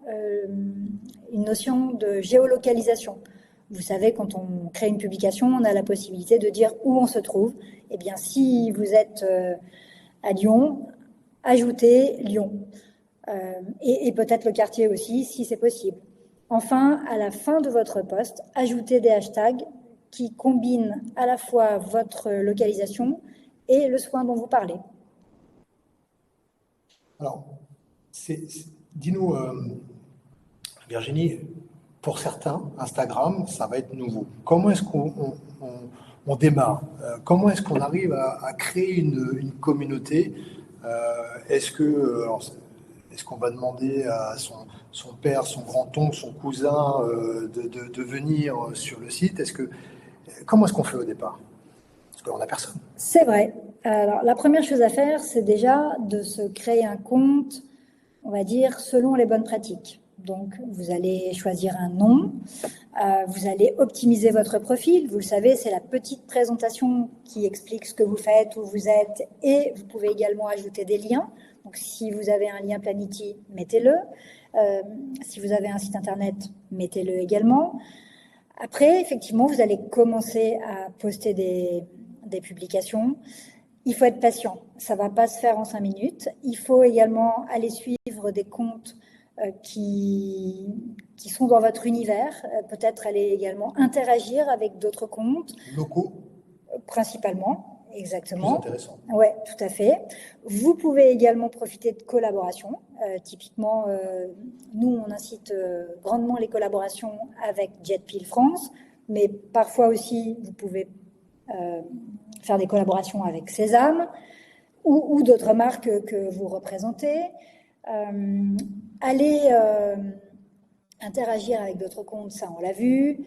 une notion de géolocalisation. Vous savez, quand on crée une publication, on a la possibilité de dire où on se trouve. Eh bien, si vous êtes à Lyon, ajoutez Lyon. Et peut-être le quartier aussi, si c'est possible. Enfin, à la fin de votre post, ajoutez des hashtags qui combinent à la fois votre localisation et le soin dont vous parlez. Alors, dis-nous, Virginie, pour certains, Instagram, ça va être nouveau. Comment est-ce qu'on démarre? Comment est-ce qu'on arrive à créer une communauté? Est-ce qu'on va demander à son père, son grand-oncle, son cousin de venir sur le site? Comment est-ce qu'on fait au départ? Parce qu'on n'a personne. C'est vrai. Alors, la première chose à faire, c'est déjà de se créer un compte, on va dire, selon les bonnes pratiques. Donc, vous allez choisir un nom, vous allez optimiser votre profil. Vous le savez, c'est la petite présentation qui explique ce que vous faites, où vous êtes, et vous pouvez également ajouter des liens. Donc, si vous avez un lien Planity, mettez-le. Si vous avez un site internet, mettez-le également. Après, effectivement, vous allez commencer à poster des publications. Il faut être patient. Ça ne va pas se faire en 5 minutes. Il faut également aller suivre des comptes qui sont dans votre univers. Peut-être aller également interagir avec d'autres comptes. Locaux. Principalement, exactement. Plus intéressant. Oui, tout à fait. Vous pouvez également profiter de collaborations. Typiquement, nous, on incite grandement les collaborations avec JetPil France, mais parfois aussi, vous pouvez faire des collaborations avec Sésame ou d'autres marques que vous représentez. Allez interagir avec d'autres comptes, ça on l'a vu.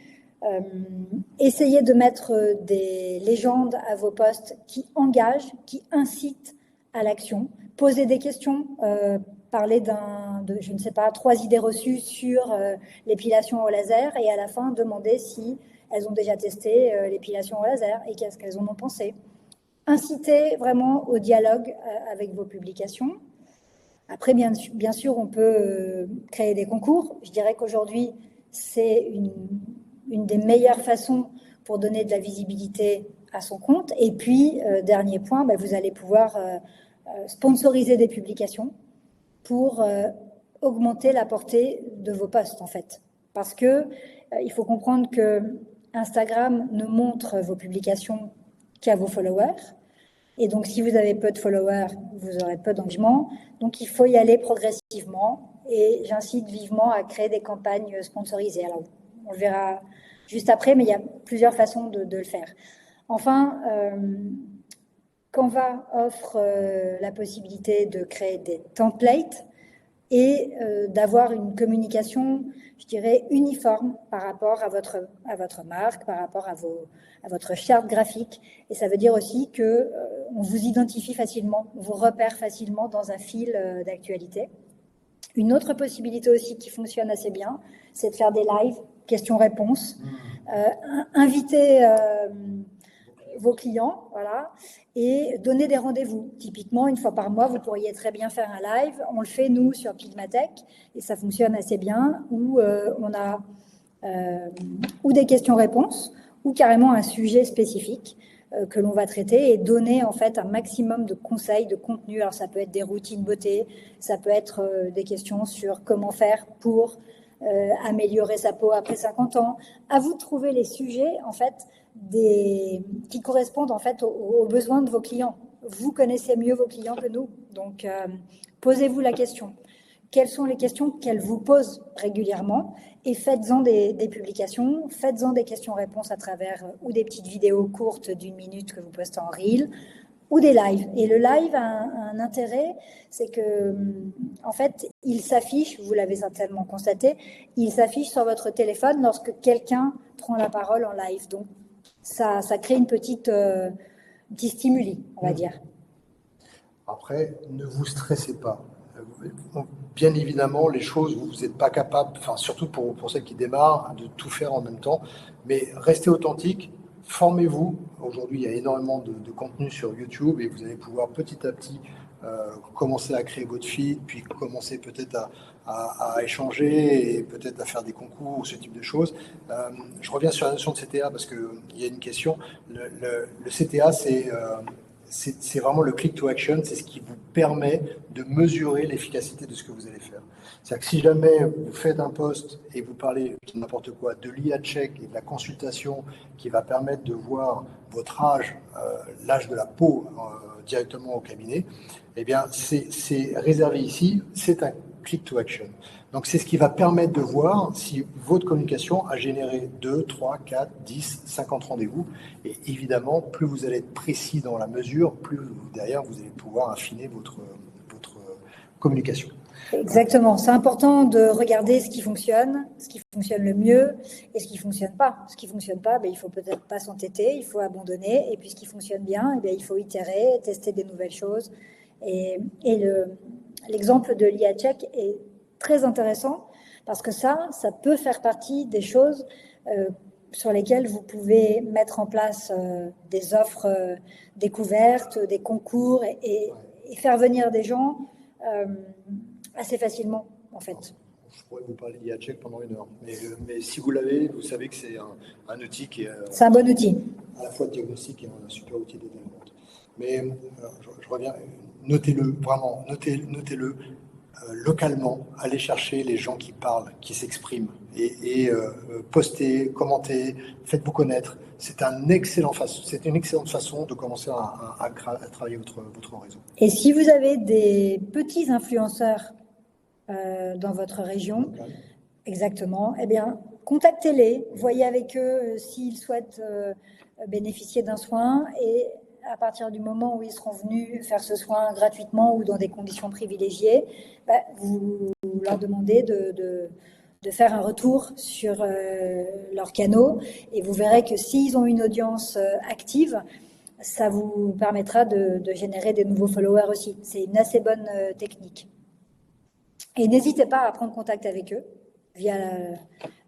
Essayez de mettre des légendes à vos posts qui engagent, qui incitent à l'action. Posez des questions, parlez je ne sais pas, 3 idées reçues sur l'épilation au laser et à la fin, demandez si elles ont déjà testé l'épilation au laser et qu'est-ce qu'elles en ont pensé. Incitez vraiment au dialogue avec vos publications. Après, bien sûr, on peut créer des concours. Je dirais qu'aujourd'hui, c'est une des meilleures façons pour donner de la visibilité à son compte. Et puis, dernier point, vous allez pouvoir sponsoriser des publications pour augmenter la portée de vos posts, en fait. Parce que il faut comprendre que Instagram ne montre vos publications qu'à vos followers. Et donc, si vous avez peu de followers, vous aurez peu d'engagement. Donc, il faut y aller progressivement. Et j'incite vivement à créer des campagnes sponsorisées. Alors, on le verra juste après, mais il y a plusieurs façons de le faire. Enfin, Canva offre la possibilité de créer des templates et d'avoir une communication, je dirais, uniforme par rapport à votre marque, par rapport à votre charte graphique. Et ça veut dire aussi qu'on vous identifie facilement, on vous repère facilement dans un fil d'actualité. Une autre possibilité aussi qui fonctionne assez bien, c'est de faire des lives, questions-réponses, inviter vos clients, voilà, et donner des rendez-vous. Typiquement, une fois par mois, vous pourriez très bien faire un live. On le fait, nous, sur Pigmatech, et ça fonctionne assez bien, où on a ou des questions-réponses, ou carrément un sujet spécifique que l'on va traiter et donner en fait un maximum de conseils, de contenu. Alors ça peut être des routines beauté, ça peut être des questions sur comment faire pour améliorer sa peau après 50 ans. À vous de trouver les sujets, en fait, qui correspondent en fait aux besoins de vos clients. Vous connaissez mieux vos clients que nous, donc posez-vous la question. Quelles sont les questions qu'elles vous posent régulièrement et faites-en des publications, faites-en des questions-réponses à travers ou des petites vidéos courtes d'1 minute que vous postez en reel ou des lives. Et le live a un intérêt, c'est que en fait, il s'affiche, vous l'avez certainement constaté, il s'affiche sur votre téléphone lorsque quelqu'un prend la parole en live. Donc, ça crée une petit stimuli, on va dire. Après, ne vous stressez pas. Bien évidemment, les choses, vous n'êtes pas capable, enfin, surtout pour celles qui démarrent, de tout faire en même temps. Mais restez authentique, formez-vous. Aujourd'hui, il y a énormément de contenu sur YouTube et vous allez pouvoir petit à petit commencer à créer votre feed, puis commencer peut-être à échanger et peut-être à faire des concours ou ce type de choses. Je reviens sur la notion de CTA parce qu'il y a une question. Le CTA, c'est vraiment le click to action, c'est ce qui vous permet de mesurer l'efficacité de ce que vous allez faire. C'est-à-dire que si jamais vous faites un post et vous parlez de n'importe quoi, de l'IA check et de la consultation qui va permettre de voir votre âge, l'âge de la peau directement au cabinet, eh bien c'est réservé ici, c'est un click to action. Donc c'est ce qui va permettre de voir si votre communication a généré 2, 3, 4, 10, 50 rendez-vous. Et évidemment, plus vous allez être précis dans la mesure, plus derrière vous allez pouvoir affiner votre communication. Exactement. C'est important de regarder ce qui fonctionne le mieux et ce qui fonctionne pas. Ce qui fonctionne pas, il faut peut-être pas s'entêter, il faut abandonner. Et puis ce qui fonctionne bien, il faut itérer, tester des nouvelles choses. Et l'exemple de l'IA Check est très intéressant parce que ça peut faire partie des choses sur lesquelles vous pouvez mettre en place des offres découvertes, des concours et faire venir des gens assez facilement, en fait. Je pourrais vous parler d'IA Check pendant 1 heure, mais si vous l'avez, vous savez que c'est un outil qui est... C'est un bon outil. À la fois diagnostic et un super outil de développement. Mais je reviens, notez-le, vraiment, notez-le localement, allez chercher les gens qui parlent, qui s'expriment, et postez, commentez, faites-vous connaître. C'est une excellente façon de commencer à travailler votre réseau. Et si vous avez des petits influenceurs dans votre région, exactement, eh bien, contactez-les, voyez avec eux s'ils souhaitent bénéficier d'un soin et à partir du moment où ils seront venus faire ce soin gratuitement ou dans des conditions privilégiées, vous leur demandez de faire un retour sur leurs canaux et vous verrez que s'ils ont une audience active, ça vous permettra de générer des nouveaux followers aussi. C'est une assez bonne technique. Et n'hésitez pas à prendre contact avec eux via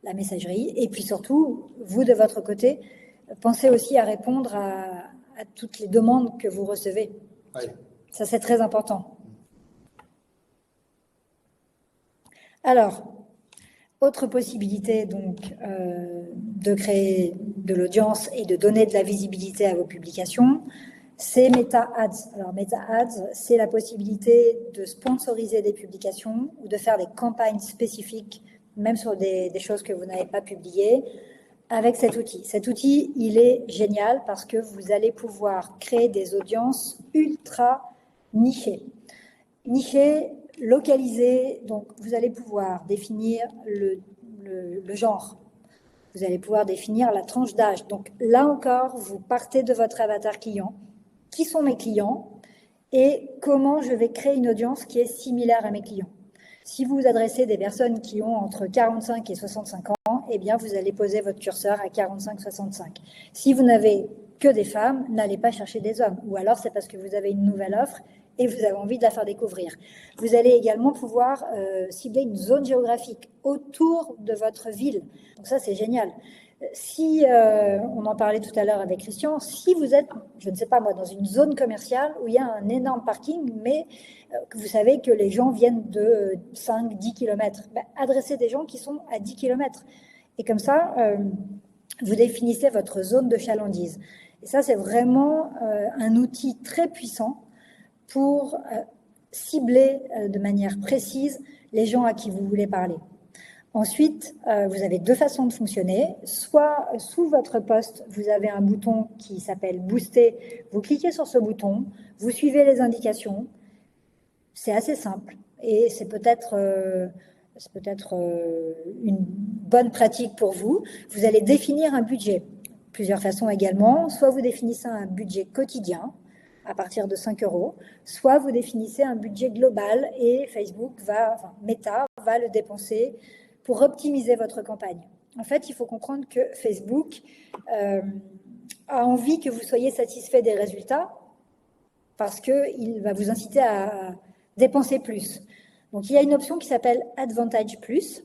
la messagerie. Et puis surtout, vous de votre côté, pensez aussi à répondre à toutes les demandes que vous recevez. Oui. Ça, c'est très important. Alors, autre possibilité donc de créer de l'audience et de donner de la visibilité à vos publications, c'est Meta Ads. Alors Meta Ads, c'est la possibilité de sponsoriser des publications ou de faire des campagnes spécifiques, même sur des choses que vous n'avez pas publiées, avec cet outil. Cet outil, il est génial parce que vous allez pouvoir créer des audiences ultra nichées. Nichées, localisées, donc vous allez pouvoir définir le genre. Vous allez pouvoir définir la tranche d'âge. Donc là encore, vous partez de votre avatar client. Qui sont mes clients et comment je vais créer une audience qui est similaire à mes clients. Si vous vous adressez des personnes qui ont entre 45 et 65 ans, eh bien, vous allez poser votre curseur à 45-65. Si vous n'avez que des femmes, n'allez pas chercher des hommes. Ou alors, c'est parce que vous avez une nouvelle offre et vous avez envie de la faire découvrir. Vous allez également pouvoir cibler une zone géographique autour de votre ville. Donc ça, c'est génial. Si, on en parlait tout à l'heure avec Christian, si vous êtes, je ne sais pas moi, dans une zone commerciale où il y a un énorme parking, mais que vous savez que les gens viennent de 5-10 km, adressez des gens qui sont à 10 km. Et comme ça, vous définissez votre zone de chalandise. Et ça, c'est vraiment un outil très puissant pour cibler de manière précise les gens à qui vous voulez parler. Ensuite, vous avez deux façons de fonctionner. Soit sous votre post, vous avez un bouton qui s'appelle Booster. Vous cliquez sur ce bouton, vous suivez les indications. C'est assez simple et c'est peut-être une bonne pratique pour vous. Vous allez définir un budget. Plusieurs façons également. Soit vous définissez un budget quotidien à partir de 5 €, soit vous définissez un budget global et Meta va le dépenser pour optimiser votre campagne. En fait, il faut comprendre que Facebook a envie que vous soyez satisfait des résultats parce qu'il va vous inciter à dépenser plus. Donc, il y a une option qui s'appelle Advantage Plus,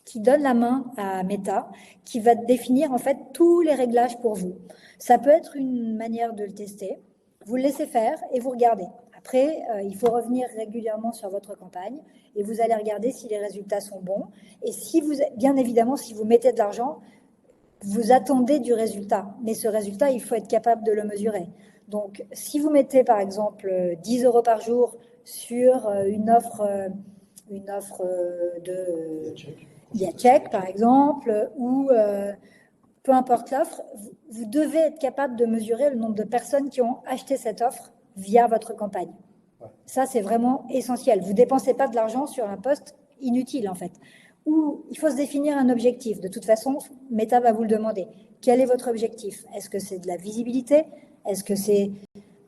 qui donne la main à Meta, qui va définir en fait tous les réglages pour vous. Ça peut être une manière de le tester. Vous le laissez faire et vous regardez. Après, il faut revenir régulièrement sur votre campagne et vous allez regarder si les résultats sont bons. Et bien évidemment, si vous mettez de l'argent, vous attendez du résultat. Mais ce résultat, il faut être capable de le mesurer. Donc, si vous mettez par exemple 10 € par jour sur une offre de Check, par exemple, ou peu importe l'offre, vous devez être capable de mesurer le nombre de personnes qui ont acheté cette offre via votre campagne. Ouais. Ça, c'est vraiment essentiel. Vous ne dépensez pas de l'argent sur un poste inutile, en fait. Ou il faut se définir un objectif. De toute façon, Meta va vous le demander. Quel est votre objectif? Est-ce que c'est de la visibilité? Est-ce que c'est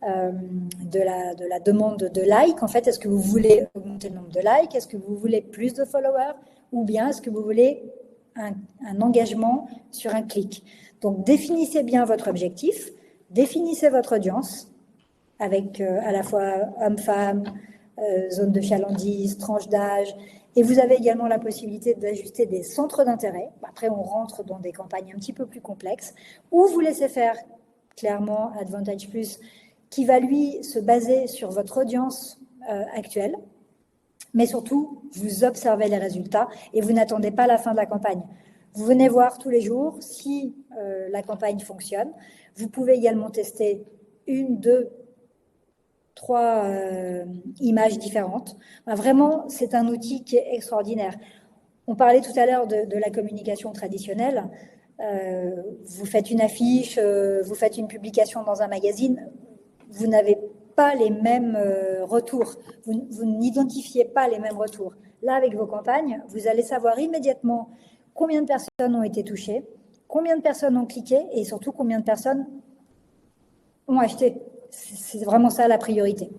de la demande de likes? En fait, est-ce que vous voulez augmenter le nombre de likes? Est-ce que vous voulez plus de followers? Ou bien est-ce que vous voulez un engagement sur un clic? Donc, définissez bien votre objectif, définissez votre audience avec à la fois hommes-femmes, zone de chalandise, tranche d'âge, et vous avez également la possibilité d'ajuster des centres d'intérêt. Après, on rentre dans des campagnes un petit peu plus complexes, ou vous laissez faire clairement Advantage Plus, qui va lui se baser sur votre audience actuelle. Mais surtout, vous observez les résultats et vous n'attendez pas la fin de la campagne. Vous venez voir tous les jours si la campagne fonctionne. Vous pouvez également tester 1, 2, 3 images différentes. Vraiment, c'est un outil qui est extraordinaire. On parlait tout à l'heure de la communication traditionnelle. Vous faites une affiche, vous faites une publication dans un magazine, vous n'avez pas les mêmes retours, vous n'identifiez pas les mêmes retours. Là, avec vos campagnes, vous allez savoir immédiatement combien de personnes ont été touchées, combien de personnes ont cliqué et surtout combien de personnes ont acheté. C'est vraiment ça la priorité.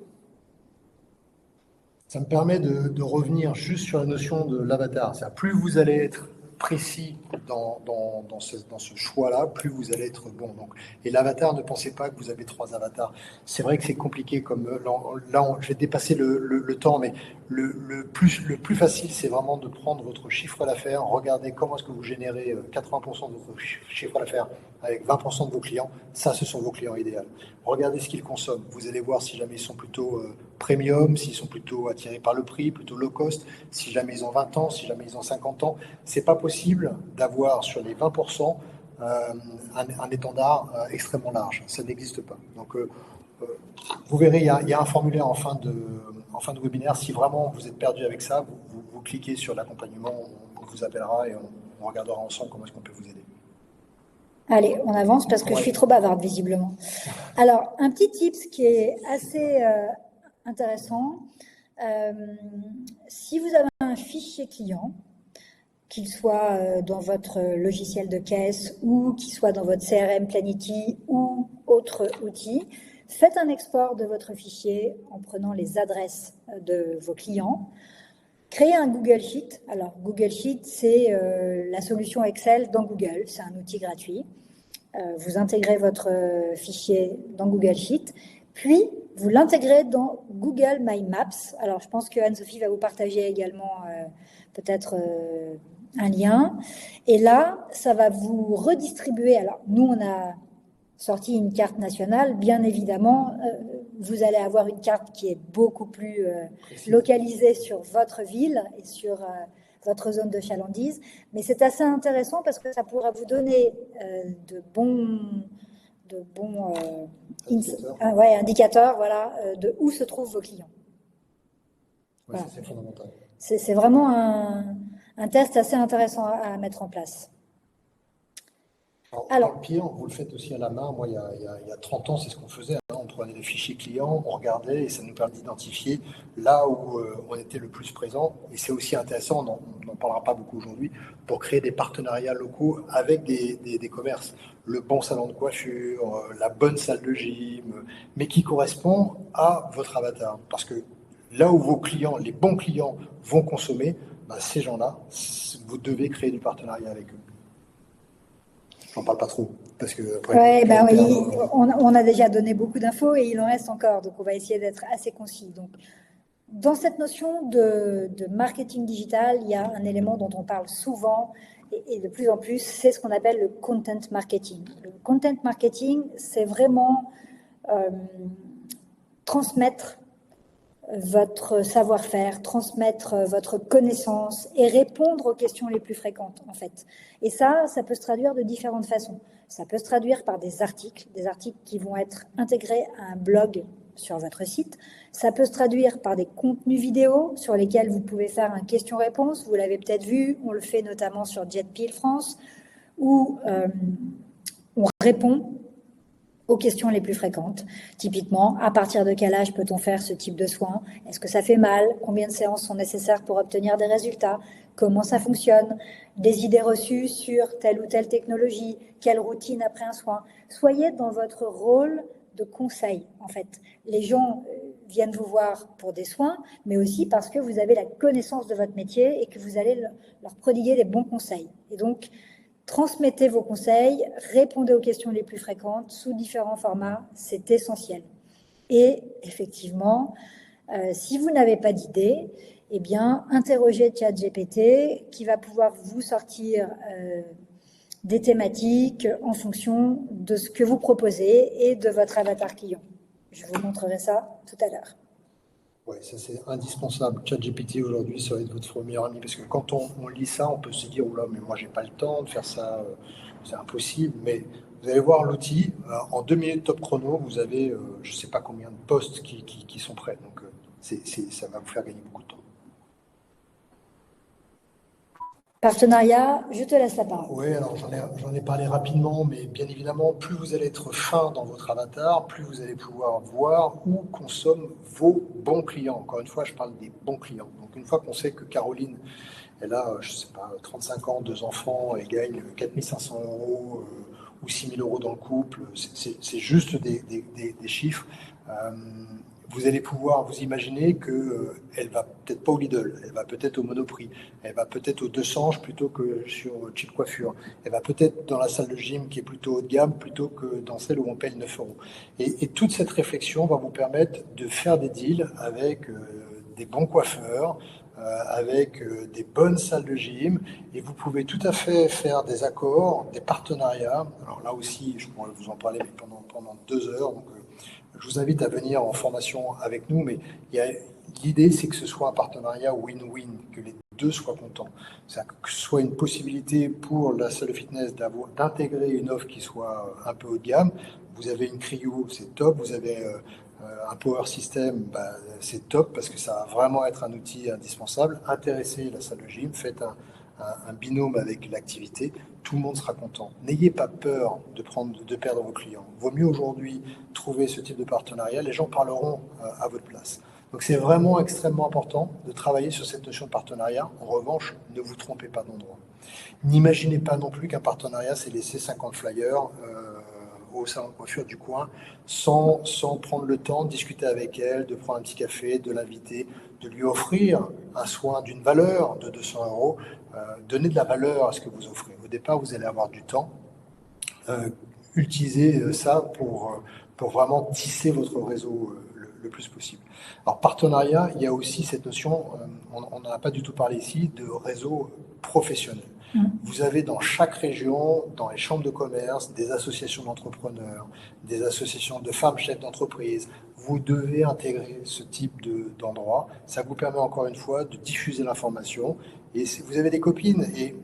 Ça me permet de revenir juste sur la notion de l'avatar. Plus vous allez être précis dans ce choix-là, plus vous allez être bon. Donc, et l'avatar, ne pensez pas que vous avez 3 avatars. C'est vrai que c'est compliqué, comme là, je vais dépasser le temps, mais le plus facile, c'est vraiment de prendre votre chiffre d'affaires, regarder comment est-ce que vous générez 80% de votre chiffre d'affaires avec 20% de vos clients. Ça, ce sont vos clients idéaux. Regardez ce qu'ils consomment. Vous allez voir si jamais ils sont plutôt premium, s'ils sont plutôt attirés par le prix, plutôt low cost, si jamais ils ont 20 ans, si jamais ils ont 50 ans. C'est pas possible d'avoir sur les 20% un étendard extrêmement large. Ça n'existe pas. Donc, vous verrez, il y a un formulaire en fin de webinaire. Si vraiment vous êtes perdu avec ça, vous cliquez sur l'accompagnement, on vous appellera et on regardera ensemble comment est-ce qu'on peut vous aider. Allez, on avance parce que je suis trop bavarde, visiblement. Alors, un petit tips qui est assez intéressant. Si vous avez un fichier client, qu'il soit dans votre logiciel de caisse ou qu'il soit dans votre CRM Planity ou autre outil, faites un export de votre fichier en prenant les adresses de vos clients. Créez un Google Sheet. Alors, Google Sheet, c'est la solution Excel dans Google. C'est un outil gratuit. Vous intégrez votre fichier dans Google Sheet, puis vous l'intégrez dans Google My Maps. Alors, je pense que Anne-Sophie va vous partager également peut-être un lien. Et là, ça va vous redistribuer. Alors, nous, on a sorti une carte nationale. Bien évidemment, vous allez avoir une carte qui est beaucoup plus localisée sur votre ville et sur votre zone de chalandise. Mais c'est assez intéressant parce que ça pourra vous donner de bons indicateurs voilà, de où se trouvent vos clients. Ouais, voilà. C'est fondamental. C'est vraiment un un test assez intéressant à mettre en place. Alors, dans le pire, vous le faites aussi à la main. Moi, il y a 30 ans, c'est ce qu'on faisait, hein. On prenait les fichiers clients, on regardait et ça nous permet d'identifier là où on était le plus présent. Et c'est aussi intéressant, on n'en parlera pas beaucoup aujourd'hui, pour créer des partenariats locaux avec des commerces. Le bon salon de coiffure, la bonne salle de gym, mais qui correspond à votre avatar. Parce que là où vos clients, les bons clients vont consommer, ben, ces gens-là, vous devez créer du partenariat avec eux. J'en parle pas trop, parce que après, oui, on a déjà donné beaucoup d'infos et il en reste encore, donc on va essayer d'être assez concis. Donc, dans cette notion de marketing digital, il y a un élément dont on parle souvent et de plus en plus, c'est ce qu'on appelle le content marketing. Le content marketing, c'est vraiment transmettre votre savoir-faire, transmettre votre connaissance et répondre aux questions les plus fréquentes, en fait. Et ça peut se traduire de différentes façons. Ça peut se traduire par des articles qui vont être intégrés à un blog sur votre site. Ça peut se traduire par des contenus vidéo sur lesquels vous pouvez faire un question-réponse. Vous l'avez peut-être vu, on le fait notamment sur JetPil France, où on répond aux questions les plus fréquentes. Typiquement, à partir de quel âge peut-on faire ce type de soins? Est-ce que ça fait mal? Combien de séances sont nécessaires pour obtenir des résultats? Comment ça fonctionne? Des idées reçues sur telle ou telle technologie? Quelle routine après un soin? Soyez dans votre rôle de conseil, en fait. Les gens viennent vous voir pour des soins, mais aussi parce que vous avez la connaissance de votre métier et que vous allez leur prodiguer les bons conseils. Et donc, transmettez vos conseils, répondez aux questions les plus fréquentes sous différents formats, c'est essentiel. Et effectivement, si vous n'avez pas d'idée, eh bien, interrogez ChatGPT qui va pouvoir vous sortir des thématiques en fonction de ce que vous proposez et de votre avatar client. Je vous montrerai ça tout à l'heure. Oui, ça c'est indispensable. ChatGPT aujourd'hui, ça va être votre meilleur ami parce que quand on lit ça, on peut se dire oula, mais moi j'ai pas le temps de faire ça, c'est impossible. Mais vous allez voir l'outil, en 2 minutes top chrono, vous avez je sais pas combien de posts qui sont prêts. Donc ça va vous faire gagner beaucoup de temps. Partenariat, je te laisse la parole. Oui, alors j'en ai parlé rapidement, mais bien évidemment, plus vous allez être fin dans votre avatar, plus vous allez pouvoir voir où consomment vos bons clients. Encore une fois, je parle des bons clients. Donc une fois qu'on sait que Caroline, elle a, je sais pas, 35 ans, 2 enfants, et gagne 4 500 € ou 6 000 € dans le couple, c'est juste des chiffres. Vous allez pouvoir vous imaginer qu'elle va peut-être pas au Lidl, elle va peut-être au Monoprix, elle va peut-être au Deux Sanges plutôt que sur Chic Coiffure, elle va peut-être dans la salle de gym qui est plutôt haut de gamme plutôt que dans celle où on paye 9 €. Et toute cette réflexion va vous permettre de faire des deals avec des bons coiffeurs, avec des bonnes salles de gym, et vous pouvez tout à fait faire des accords, des partenariats. Alors là aussi, je pourrais vous en parler mais pendant 2 heures. Donc, je vous invite à venir en formation avec nous, mais l'idée, c'est que ce soit un partenariat win-win, que les deux soient contents. Que ce soit une possibilité pour la salle de fitness d'intégrer une offre qui soit un peu haut de gamme. Vous avez une Cryo, c'est top. Vous avez un Power System, c'est top parce que ça va vraiment être un outil indispensable. Intéressez la salle de gym, faites un binôme avec l'activité, tout le monde sera content. N'ayez pas peur de perdre vos clients. Vaut mieux aujourd'hui trouver ce type de partenariat, les gens parleront à votre place. Donc c'est vraiment extrêmement important de travailler sur cette notion de partenariat. En revanche, ne vous trompez pas d'endroit. N'imaginez pas non plus qu'un partenariat, c'est laisser 50 flyers au salon de coiffure du coin sans prendre le temps de discuter avec elle, de prendre un petit café, de l'inviter, de lui offrir un soin d'une valeur de 200 €. Donnez de la valeur à ce que vous offrez. Au départ, vous allez avoir du temps. Utilisez ça pour vraiment tisser votre réseau le plus possible. Alors, partenariat, il y a aussi cette notion, on n'en a pas du tout parlé ici, de réseau professionnel. Vous avez dans chaque région, dans les chambres de commerce, des associations d'entrepreneurs, des associations de femmes chefs d'entreprise. Vous devez intégrer ce type d'endroit. Ça vous permet encore une fois de diffuser l'information. Et si vous avez des copines, et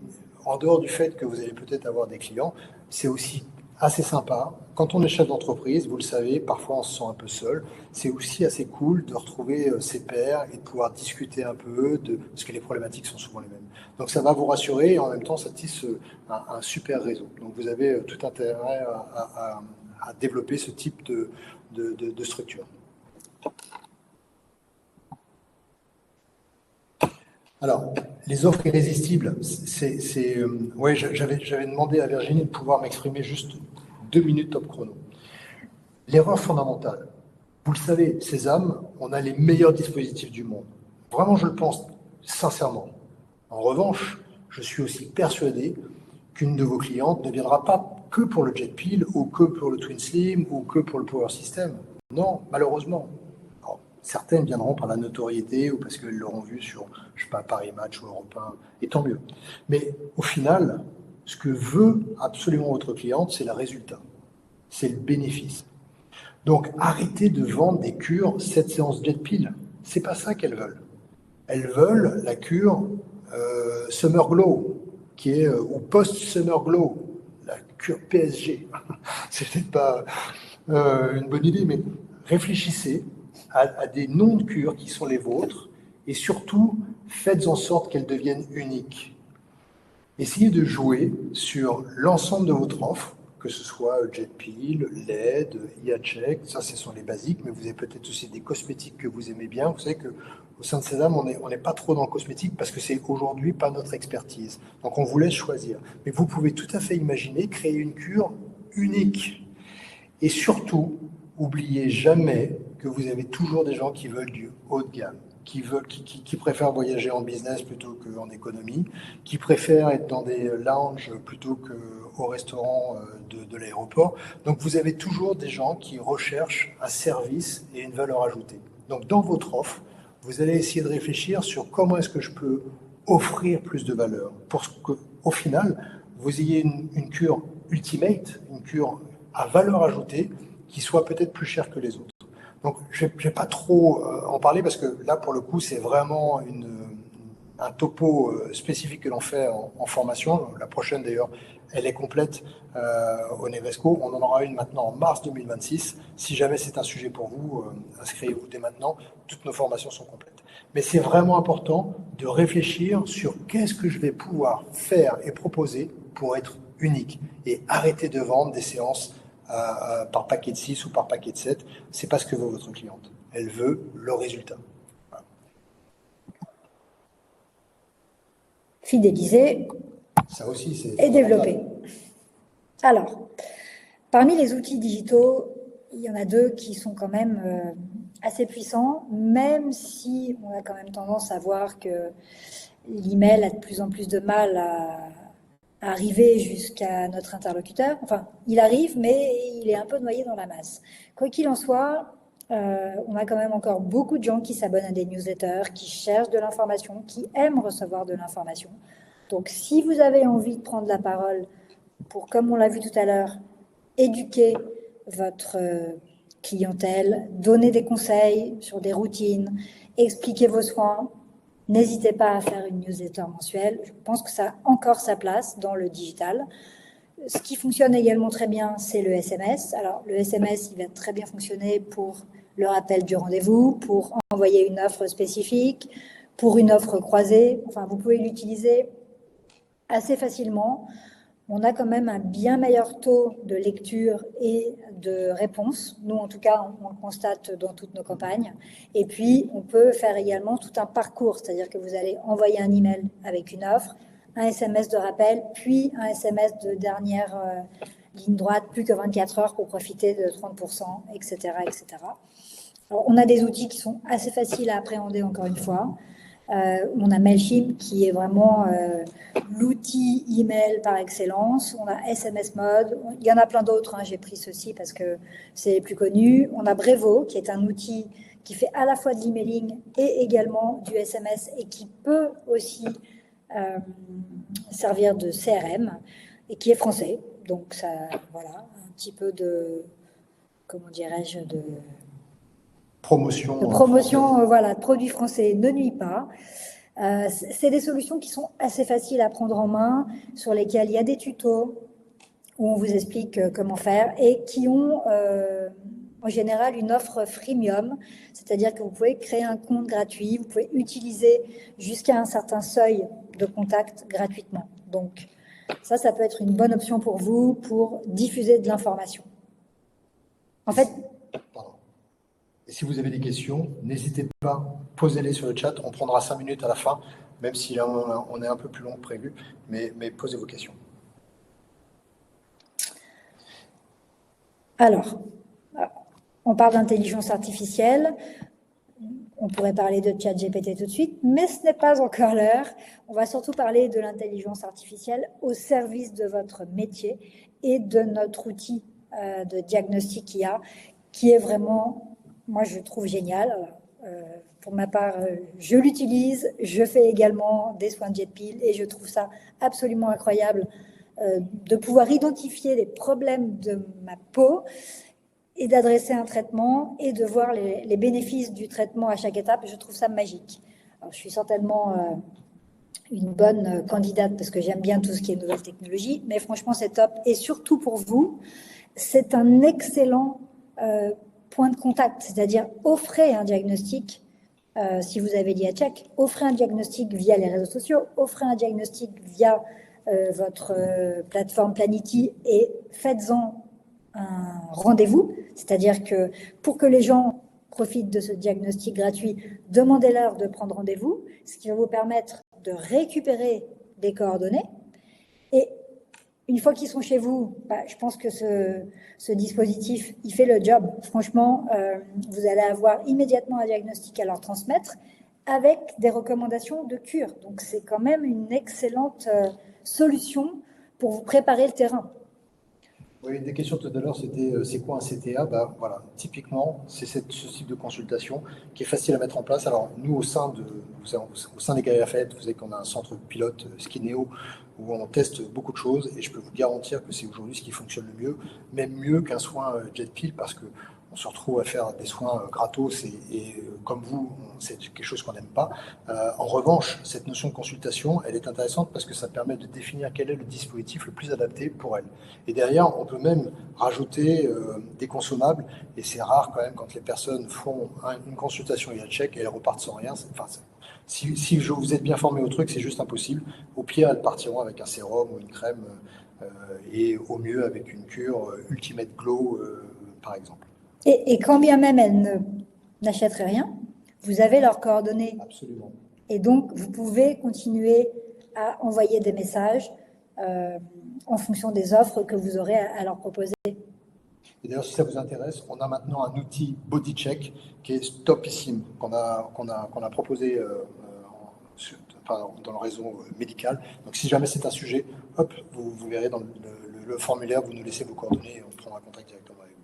en dehors du fait que vous allez peut-être avoir des clients, c'est aussi assez sympa. Quand on est chef d'entreprise, vous le savez, parfois on se sent un peu seul. C'est aussi assez cool de retrouver ses pairs et de pouvoir discuter un peu, parce que les problématiques sont souvent les mêmes. Donc ça va vous rassurer et en même temps ça tisse un super réseau. Donc vous avez tout intérêt à développer ce type de structure. Alors, les offres irrésistibles, ouais, j'avais demandé à Virginie de pouvoir m'exprimer juste 2 minutes top chrono. L'erreur fondamentale, vous le savez, Sésame, on a les meilleurs dispositifs du monde. Vraiment, je le pense sincèrement. En revanche, je suis aussi persuadé qu'une de vos clientes ne viendra pas que pour le JetPil ou que pour le Twin Slim ou que pour le Power System. Non, malheureusement. Alors, certaines viendront par la notoriété ou parce qu'elles l'auront vu sur, je sais pas, Paris Match ou Europe 1, et tant mieux. Mais au final, ce que veut absolument votre cliente, c'est le résultat, c'est le bénéfice. Donc, arrêtez de vendre des cures 7 séances JetPil. C'est pas ça qu'elles veulent. Elles veulent la cure Summer Glow, qui est ou post-Summer Glow, la cure PSG. C'est peut-être pas une bonne idée, mais réfléchissez à des noms de cures qui sont les vôtres et surtout, faites en sorte qu'elles deviennent uniques. Essayez de jouer sur l'ensemble de votre offre, que ce soit JetPil, LED, IACheck, ça ce sont les basiques, mais vous avez peut-être aussi des cosmétiques que vous aimez bien. Vous savez qu'au sein de Sésame, on n'est pas trop dans le cosmétique parce que c'est aujourd'hui pas notre expertise. Donc on vous laisse choisir. Mais vous pouvez tout à fait imaginer créer une cure unique. Et surtout, oubliez jamais que vous avez toujours des gens qui veulent du haut de gamme, qui préfèrent voyager en business plutôt qu'en économie, qui préfèrent être dans des lounges plutôt qu'au restaurant de l'aéroport. Donc vous avez toujours des gens qui recherchent un service et une valeur ajoutée. Donc dans votre offre, vous allez essayer de réfléchir sur comment est-ce que je peux offrir plus de valeur pour qu'au final, vous ayez une cure ultimate, une cure à valeur ajoutée qui soit peut-être plus chère que les autres. Donc, je ne vais pas trop en parler parce que là, pour le coup, c'est vraiment un topo spécifique que l'on fait en formation. La prochaine, d'ailleurs, elle est complète au Nevesco. On en aura une maintenant en mars 2026. Si jamais c'est un sujet pour vous, inscrivez-vous dès maintenant. Toutes nos formations sont complètes. Mais c'est vraiment important de réfléchir sur qu'est-ce que je vais pouvoir faire et proposer pour être unique et arrêter de vendre des séances par paquet de 6 ou par paquet de 7. C'est pas ce que veut votre cliente. Elle veut le résultat. Voilà. Fidéliser. Ça aussi, c'est et développer. Alors, parmi les outils digitaux, il y en a 2 qui sont quand même assez puissants, même si on a quand même tendance à voir que l'email a de plus en plus de mal à arriver jusqu'à notre interlocuteur. Enfin, il arrive, mais il est un peu noyé dans la masse. Quoi qu'il en soit, on a quand même encore beaucoup de gens qui s'abonnent à des newsletters, qui cherchent de l'information, qui aiment recevoir de l'information. Donc, si vous avez envie de prendre la parole pour, comme on l'a vu tout à l'heure, éduquer votre clientèle, donner des conseils sur des routines, expliquer vos soins, n'hésitez pas à faire une newsletter mensuelle. Je pense que ça a encore sa place dans le digital. Ce qui fonctionne également très bien, c'est le SMS. Alors, le SMS, il va très bien fonctionner pour le rappel du rendez-vous, pour envoyer une offre spécifique, pour une offre croisée. Enfin, vous pouvez l'utiliser assez facilement. On a quand même un bien meilleur taux de lecture et de réponse. Nous, en tout cas, on le constate dans toutes nos campagnes. Et puis, on peut faire également tout un parcours, c'est-à-dire que vous allez envoyer un email avec une offre, un SMS de rappel, puis un SMS de dernière ligne droite, plus que 24 heures pour profiter de 30%, etc., etc. Alors, on a des outils qui sont assez faciles à appréhender, encore une fois. On a Mailchimp qui est vraiment l'outil email par excellence. On a SMS Mode. Il y en a plein d'autres. Hein. J'ai pris ceci parce que c'est les plus connus. On a Brevo qui est un outil qui fait à la fois de l'emailing et également du SMS et qui peut aussi servir de CRM et qui est français. Donc ça, voilà, un petit peu de, comment dirais-je, de promotion, voilà, de produits français ne nuit pas. C'est des solutions qui sont assez faciles à prendre en main, sur lesquelles il y a des tutos. où on vous explique comment faire et qui ont en général une offre freemium, c'est-à-dire que vous pouvez créer un compte gratuit, vous pouvez utiliser jusqu'à un certain seuil de contact gratuitement. Donc ça peut être une bonne option pour vous pour diffuser de l'information. En fait, pardon. Et si vous avez des questions, n'hésitez pas, posez-les sur le chat. On prendra 5 minutes à la fin, même si là, on est un peu plus long que prévu, mais posez vos questions. Alors, on parle d'intelligence artificielle. On pourrait parler de ChatGPT tout de suite, mais ce n'est pas encore l'heure. On va surtout parler de l'intelligence artificielle au service de votre métier et de notre outil de diagnostic IA, qui est vraiment, moi je trouve génial. Pour ma part, je l'utilise, je fais également des soins de jet pills et je trouve ça absolument incroyable de pouvoir identifier les problèmes de ma peau et d'adresser un traitement et de voir les bénéfices du traitement à chaque étape. Je trouve ça magique. Alors, je suis certainement une bonne candidate parce que j'aime bien tout ce qui est nouvelle technologie, mais franchement, c'est top. Et surtout pour vous, c'est un excellent point de contact, c'est-à-dire offrez un diagnostic si vous avez l'IA-check, offrez un diagnostic via les réseaux sociaux, offrez un diagnostic via votre plateforme Planity et faites-en un rendez-vous, c'est-à-dire que pour que les gens profitent de ce diagnostic gratuit, demandez-leur de prendre rendez-vous, ce qui va vous permettre de récupérer des coordonnées. Et une fois qu'ils sont chez vous, je pense que ce dispositif, il fait le job. Franchement, vous allez avoir immédiatement un diagnostic à leur transmettre avec des recommandations de cure. Donc, c'est quand même une excellente solution pour vous préparer le terrain. Oui, des questions tout à l'heure, c'était c'est quoi un CTA? Voilà, typiquement, c'est ce type de consultation qui est facile à mettre en place. Alors, nous, au sein des Galeries Lafayette, vous savez qu'on a un centre pilote Skinéo où on teste beaucoup de choses et je peux vous garantir que c'est aujourd'hui ce qui fonctionne le mieux, même mieux qu'un soin jet pill parce que on se retrouve à faire des soins gratos et comme vous, c'est quelque chose qu'on n'aime pas. En revanche, cette notion de consultation, elle est intéressante parce que ça permet de définir quel est le dispositif le plus adapté pour elle. Et derrière, on peut même rajouter des consommables et c'est rare quand même quand les personnes font une consultation IA-check et elles repartent sans rien. Si vous êtes bien formé au truc, c'est juste impossible. Au pire, elles partiront avec un sérum ou une crème et au mieux avec une cure Ultimate Glow, par exemple. Et quand bien même elles n'achèteraient rien, vous avez leurs coordonnées. Absolument. Et donc, vous pouvez continuer à envoyer des messages en fonction des offres que vous aurez à leur proposer. Et d'ailleurs, si ça vous intéresse, on a maintenant un outil Body Check qui est topissime, qu'on a proposé dans le réseau médical. Donc, si jamais c'est un sujet, hop, vous verrez dans le formulaire, vous nous laissez vos coordonnées et on prendra contact directement avec vous.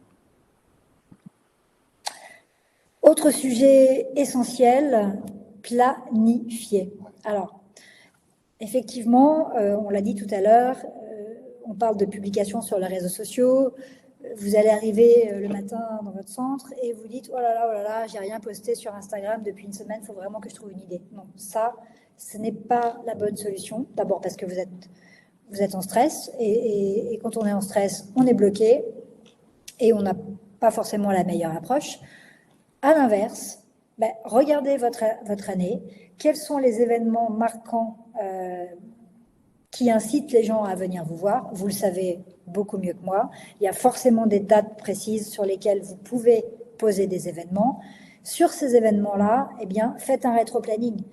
Autre sujet essentiel, planifier. Alors, effectivement, on l'a dit tout à l'heure, on parle de publications sur les réseaux sociaux. Vous allez arriver le matin dans votre centre et vous dites oh là là, j'ai rien posté sur Instagram depuis une semaine, il faut vraiment que je trouve une idée. Non, ça, ce n'est pas la bonne solution. D'abord parce que vous êtes en stress et quand on est en stress, on est bloqué et on n'a pas forcément la meilleure approche. À l'inverse, regardez votre année. Quels sont les événements marquants qui incitent les gens à venir vous voir? Vous le savez beaucoup mieux que moi. Il y a forcément des dates précises sur lesquelles vous pouvez poser des événements. Sur ces événements-là, faites un rétro-planning.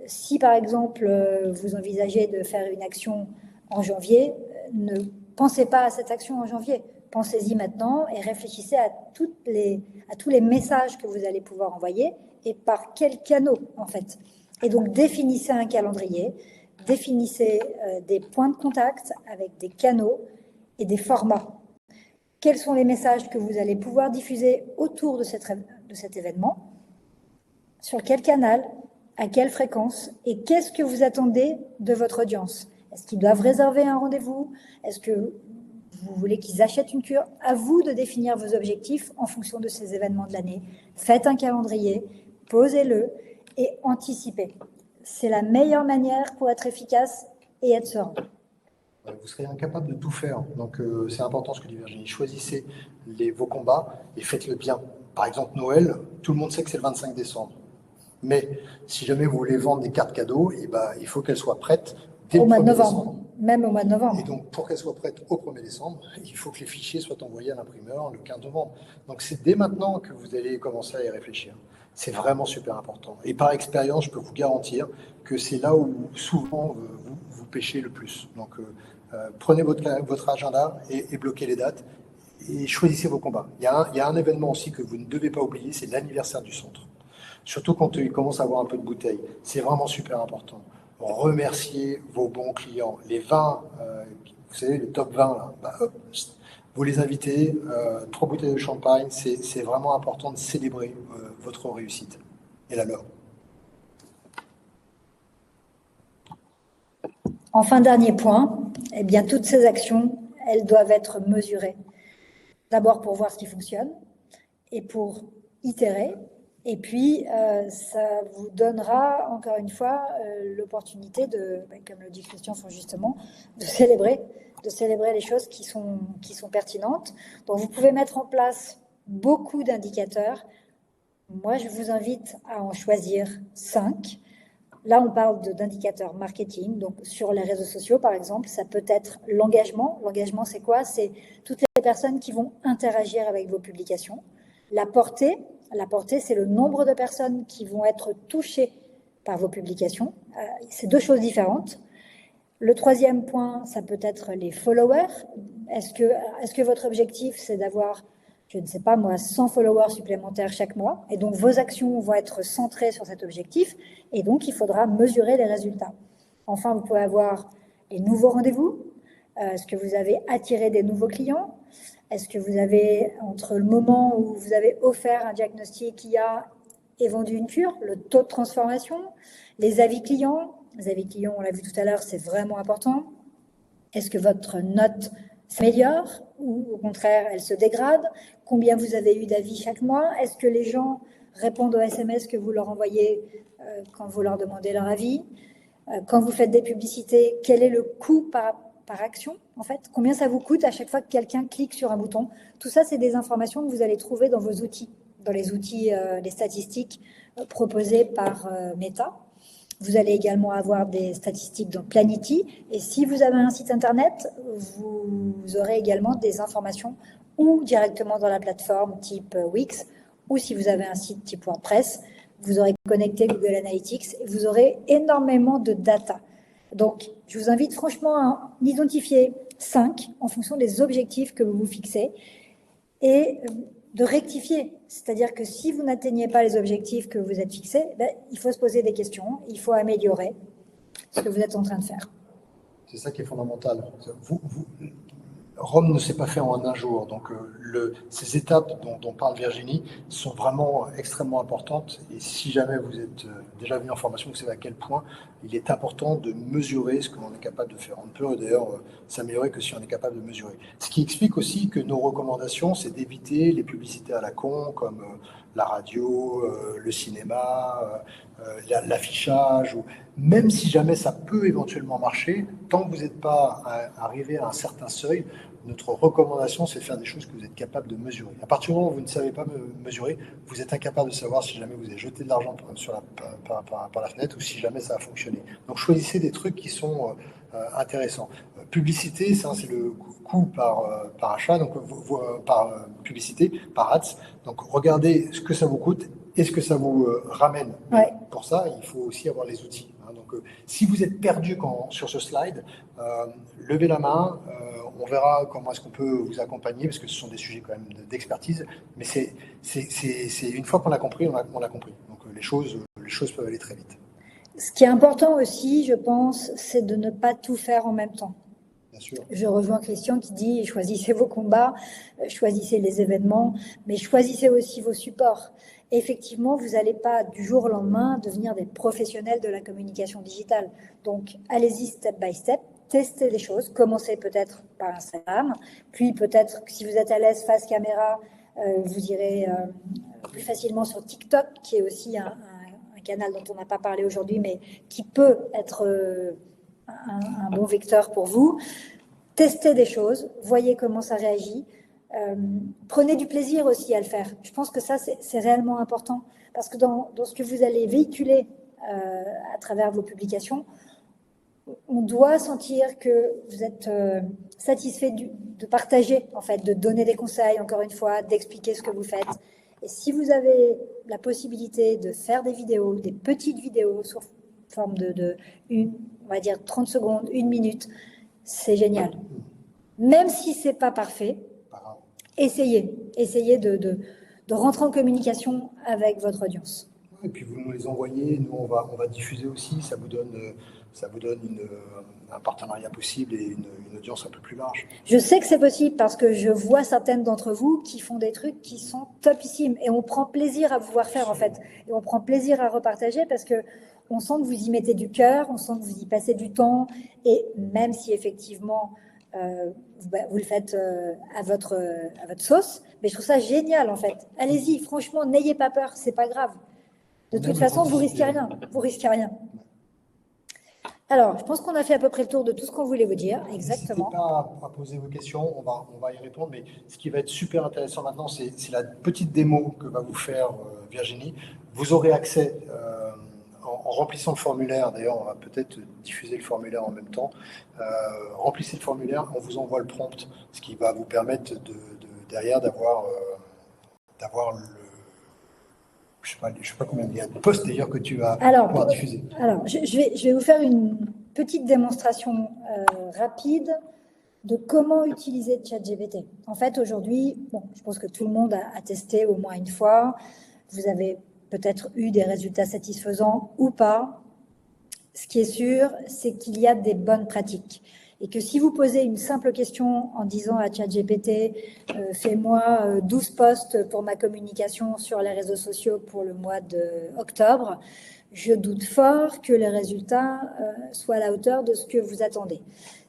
Si, par exemple, vous envisagez de faire une action en janvier, ne pensez pas à cette action en janvier. Pensez-y maintenant et réfléchissez à tous les messages que vous allez pouvoir envoyer et par quels canaux, en fait. Et donc, définissez un calendrier, définissez des points de contact avec des canaux et des formats. Quels sont les messages que vous allez pouvoir diffuser autour de cet événement? Sur quel canal? À quelle fréquence? Et qu'est-ce que vous attendez de votre audience? Est-ce qu'ils doivent réserver un rendez-vous? Est-ce que vous voulez qu'ils achètent une cure? À vous de définir vos objectifs en fonction de ces événements de l'année. Faites un calendrier, posez-le et anticipez. C'est la meilleure manière pour être efficace et être serein. vous serez incapable de tout faire. Donc, c'est important ce que dit Virginie. Choisissez vos combats et faites-le bien. Par exemple, Noël, tout le monde sait que c'est le 25 décembre. Mais si jamais vous voulez vendre des cartes cadeaux, il faut qu'elles soient prêtes dès Au le mois de 1er novembre, décembre. même au mois de novembre. Et donc, pour qu'elles soient prêtes au 1er décembre, il faut que les fichiers soient envoyés à l'imprimeur le 15 novembre. Donc, c'est dès maintenant que vous allez commencer à y réfléchir. C'est vraiment super important. Et par expérience, je peux vous garantir que c'est là où souvent vous pêchez le plus. Donc, prenez votre agenda et bloquez les dates et choisissez vos combats. Il y a un événement aussi que vous ne devez pas oublier, c'est l'anniversaire du centre. Surtout quand il commence à avoir un peu de bouteille. C'est vraiment super important. Remerciez vos bons clients. Les 20, vous savez, les top 20, là, vous les invitez, 3 bouteilles de champagne, c'est vraiment important de célébrer votre réussite et la leur. Enfin, dernier point, eh bien, toutes ces actions, elles doivent être mesurées. D'abord pour voir ce qui fonctionne et pour itérer. Et puis, ça vous donnera, encore une fois, l'opportunité de, comme le dit Christian fort justement, de célébrer les choses qui sont pertinentes. Donc, vous pouvez mettre en place beaucoup d'indicateurs. Moi, je vous invite à en choisir 5. Là, on parle d'indicateurs marketing. Donc, sur les réseaux sociaux, par exemple, ça peut être l'engagement. L'engagement, c'est quoi? C'est toutes les personnes qui vont interagir avec vos publications. La portée, c'est le nombre de personnes qui vont être touchées par vos publications. C'est 2 choses différentes. Le 3e point, ça peut être les followers. Est-ce que votre objectif, c'est d'avoir, je ne sais pas moi, 100 followers supplémentaires chaque mois? Et donc, vos actions vont être centrées sur cet objectif. Et donc, il faudra mesurer les résultats. Enfin, vous pouvez avoir les nouveaux rendez-vous. Est-ce que vous avez attiré des nouveaux clients? Est-ce que vous avez, entre le moment où vous avez offert un diagnostic IA et vendu une cure, le taux de transformation, les avis clients? Les avis clients, on l'a vu tout à l'heure, c'est vraiment important. Est-ce que votre note s'améliore ou au contraire, elle se dégrade? Combien vous avez eu d'avis chaque mois? Est-ce que les gens répondent aux SMS que vous leur envoyez quand vous leur demandez leur avis? Quand vous faites des publicités, quel est le coût par action, en fait? Combien ça vous coûte à chaque fois que quelqu'un clique sur un bouton? Tout ça, c'est des informations que vous allez trouver dans vos outils, dans les outils, les statistiques proposées par Meta. Vous allez également avoir des statistiques dans Planity. Et si vous avez un site Internet, vous aurez également des informations ou directement dans la plateforme type Wix, ou si vous avez un site type WordPress, vous aurez connecté Google Analytics et vous aurez énormément de data. Donc, je vous invite franchement à identifier 5 en fonction des objectifs que vous vous fixez et de rectifier. C'est-à-dire que si vous n'atteignez pas les objectifs que vous êtes fixés, il faut se poser des questions, il faut améliorer ce que vous êtes en train de faire. C'est ça qui est fondamental. Rome ne s'est pas fait en un jour. Donc, ces étapes dont parle Virginie sont vraiment extrêmement importantes. Et si jamais vous êtes déjà venu en formation, vous savez à quel point il est important de mesurer ce que l'on est capable de faire. On ne peut d'ailleurs s'améliorer que si on est capable de mesurer. Ce qui explique aussi que nos recommandations, c'est d'éviter les publicités à la con, comme la radio, le cinéma, l'affichage, ou même si jamais ça peut éventuellement marcher, tant que vous n'êtes pas arrivé à un certain seuil, notre recommandation, c'est de faire des choses que vous êtes capable de mesurer. À partir du moment où vous ne savez pas mesurer, vous êtes incapable de savoir si jamais vous avez jeté de l'argent par la fenêtre ou si jamais ça a fonctionné. Donc choisissez des trucs qui sont intéressants. Publicité, ça c'est le coût par achat, donc par publicité, par ads. Donc regardez ce que ça vous coûte et ce que ça vous ramène. Ouais. Pour ça, il faut aussi avoir les outils. Donc, si vous êtes perdu sur ce slide, levez la main. On verra comment est-ce qu'on peut vous accompagner, parce que ce sont des sujets quand même d'expertise. Mais c'est une fois qu'on l'a compris, on l'a compris. Donc, les choses peuvent aller très vite. Ce qui est important aussi, je pense, c'est de ne pas tout faire en même temps. Bien sûr. Je rejoins Christian qui dit choisissez vos combats, choisissez les événements, mais choisissez aussi vos supports. Effectivement, vous n'allez pas du jour au lendemain devenir des professionnels de la communication digitale. Donc, allez-y step by step, testez les choses, commencez peut-être par Instagram, puis peut-être que si vous êtes à l'aise face caméra, vous irez plus facilement sur TikTok, qui est aussi un canal dont on n'a pas parlé aujourd'hui, mais qui peut être un bon vecteur pour vous. testez des choses, voyez comment ça réagit. Prenez du plaisir aussi à le faire. Je pense que ça, c'est réellement important parce que dans ce que vous allez véhiculer à travers vos publications, on doit sentir que vous êtes satisfait de partager, en fait, de donner des conseils, encore une fois, d'expliquer ce que vous faites. Et si vous avez la possibilité de faire des vidéos, des petites vidéos sous forme on va dire 30 secondes, 1 minute, c'est génial. Même si c'est pas parfait, essayez de rentrer en communication avec votre audience. Et puis vous nous les envoyez, nous on va diffuser aussi, ça vous donne un partenariat possible et une audience un peu plus large. Je sais que c'est possible parce que je vois certaines d'entre vous qui font des trucs qui sont topissimes et on prend plaisir à vous voir faire en fait. Et on prend plaisir à repartager parce que on sent que vous y mettez du cœur, on sent que vous y passez du temps et même si effectivement vous le faites à votre sauce, mais je trouve ça génial en fait. Allez-y, franchement, n'ayez pas peur, c'est pas grave. De toute façon, vous risquez rien. Vous risquez rien. Alors, je pense qu'on a fait à peu près le tour de tout ce qu'on voulait vous dire. Exactement. N'hésitez pas à poser vos questions, on va y répondre. Mais ce qui va être super intéressant maintenant, c'est la petite démo que va vous faire Virginie. Vous aurez accès en remplissant le formulaire. D'ailleurs, on va peut-être diffuser le formulaire en même temps. Remplissez le formulaire, on vous envoie le prompt, ce qui va vous permettre derrière d'avoir le... Je ne sais pas combien il y a de posts d'ailleurs que tu vas pouvoir diffuser. Alors, je vais vous faire une petite démonstration rapide de comment utiliser ChatGPT. En fait, aujourd'hui, je pense que tout le monde a testé au moins une fois. Vous avez peut-être eu des résultats satisfaisants ou pas. Ce qui est sûr, c'est qu'il y a des bonnes pratiques. Et que si vous posez une simple question en disant à ChatGPT fais-moi 12 posts pour ma communication sur les réseaux sociaux pour le mois d'octobre, je doute fort que les résultats soient à la hauteur de ce que vous attendez.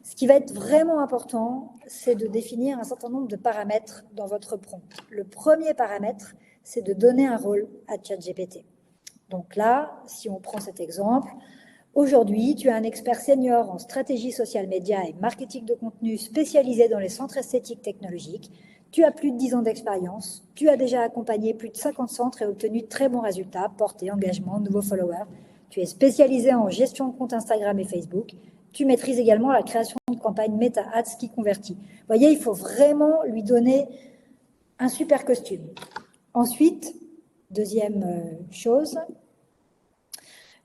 Ce qui va être vraiment important, c'est de définir un certain nombre de paramètres dans votre prompt. Le premier paramètre, c'est de donner un rôle à ChatGPT. Donc là, si on prend cet exemple, aujourd'hui, tu es un expert senior en stratégie social média et marketing de contenu spécialisé dans les centres esthétiques technologiques. Tu as plus de 10 ans d'expérience. Tu as déjà accompagné plus de 50 centres et obtenu de très bons résultats, portée, engagement, nouveaux followers. Tu es spécialisé en gestion de compte Instagram et Facebook. Tu maîtrises également la création de campagnes Meta Ads qui convertit. Vous voyez, il faut vraiment lui donner un super costume. Ensuite, deuxième chose,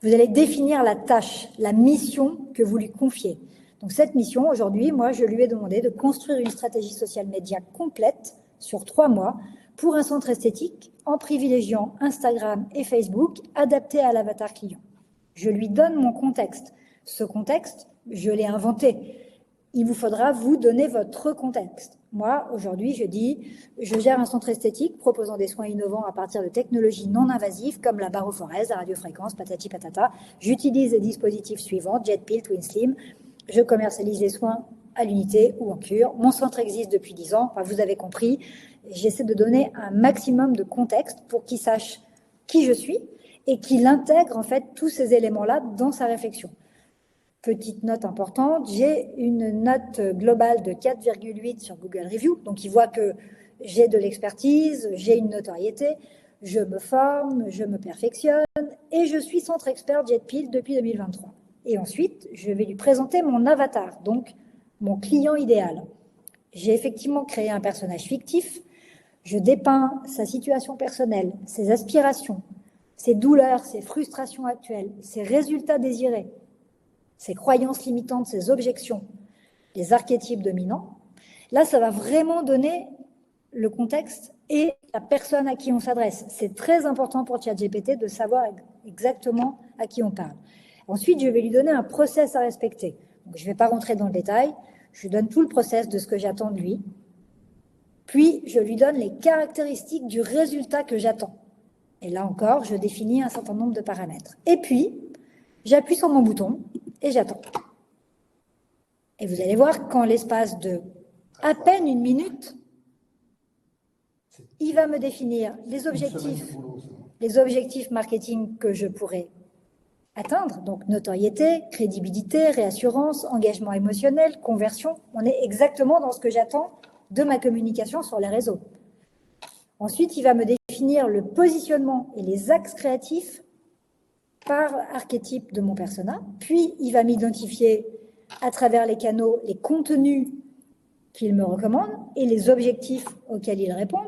vous allez définir la tâche, la mission que vous lui confiez. Donc cette mission, aujourd'hui, moi, je lui ai demandé de construire une stratégie social média complète sur 3 mois pour un centre esthétique en privilégiant Instagram et Facebook adaptés à l'avatar client. Je lui donne mon contexte. Ce contexte, je l'ai inventé. Il vous faudra vous donner votre contexte. Moi, aujourd'hui, je dis, je gère un centre esthétique proposant des soins innovants à partir de technologies non invasives comme la barophorèse, la radiofréquence, patati patata. J'utilise les dispositifs suivants, JetPill, TwinSlim. Je commercialise les soins à l'unité ou en cure. Mon centre existe depuis 10 ans. Enfin, vous avez compris. J'essaie de donner un maximum de contexte pour qu'il sache qui je suis et qu'il intègre en fait tous ces éléments-là dans sa réflexion. Petite note importante, j'ai une note globale de 4,8 sur Google Review, donc il voit que j'ai de l'expertise, j'ai une notoriété, je me forme, je me perfectionne et je suis centre expert JetPill depuis 2023. Et ensuite, je vais lui présenter mon avatar, donc mon client idéal. J'ai effectivement créé un personnage fictif, je dépeins sa situation personnelle, ses aspirations, ses douleurs, ses frustrations actuelles, ses résultats désirés, ses croyances limitantes, ses objections, les archétypes dominants. Là, ça va vraiment donner le contexte et la personne à qui on s'adresse. C'est très important pour ChatGPT de savoir exactement à qui on parle. Ensuite, je vais lui donner un process à respecter. Donc, je ne vais pas rentrer dans le détail. Je lui donne tout le process de ce que j'attends de lui. Puis, je lui donne les caractéristiques du résultat que j'attends. Et là encore, je définis un certain nombre de paramètres. Et puis, j'appuie sur mon bouton et j'attends. Et vous allez voir qu'en l'espace de à peine 1 minute, il va me définir les objectifs marketing que je pourrais atteindre. Donc, notoriété, crédibilité, réassurance, engagement émotionnel, conversion. On est exactement dans ce que j'attends de ma communication sur les réseaux. Ensuite, il va me définir le positionnement et les axes créatifs par archétype de mon persona. Puis, il va m'identifier à travers les canaux, les contenus qu'il me recommande et les objectifs auxquels il répond.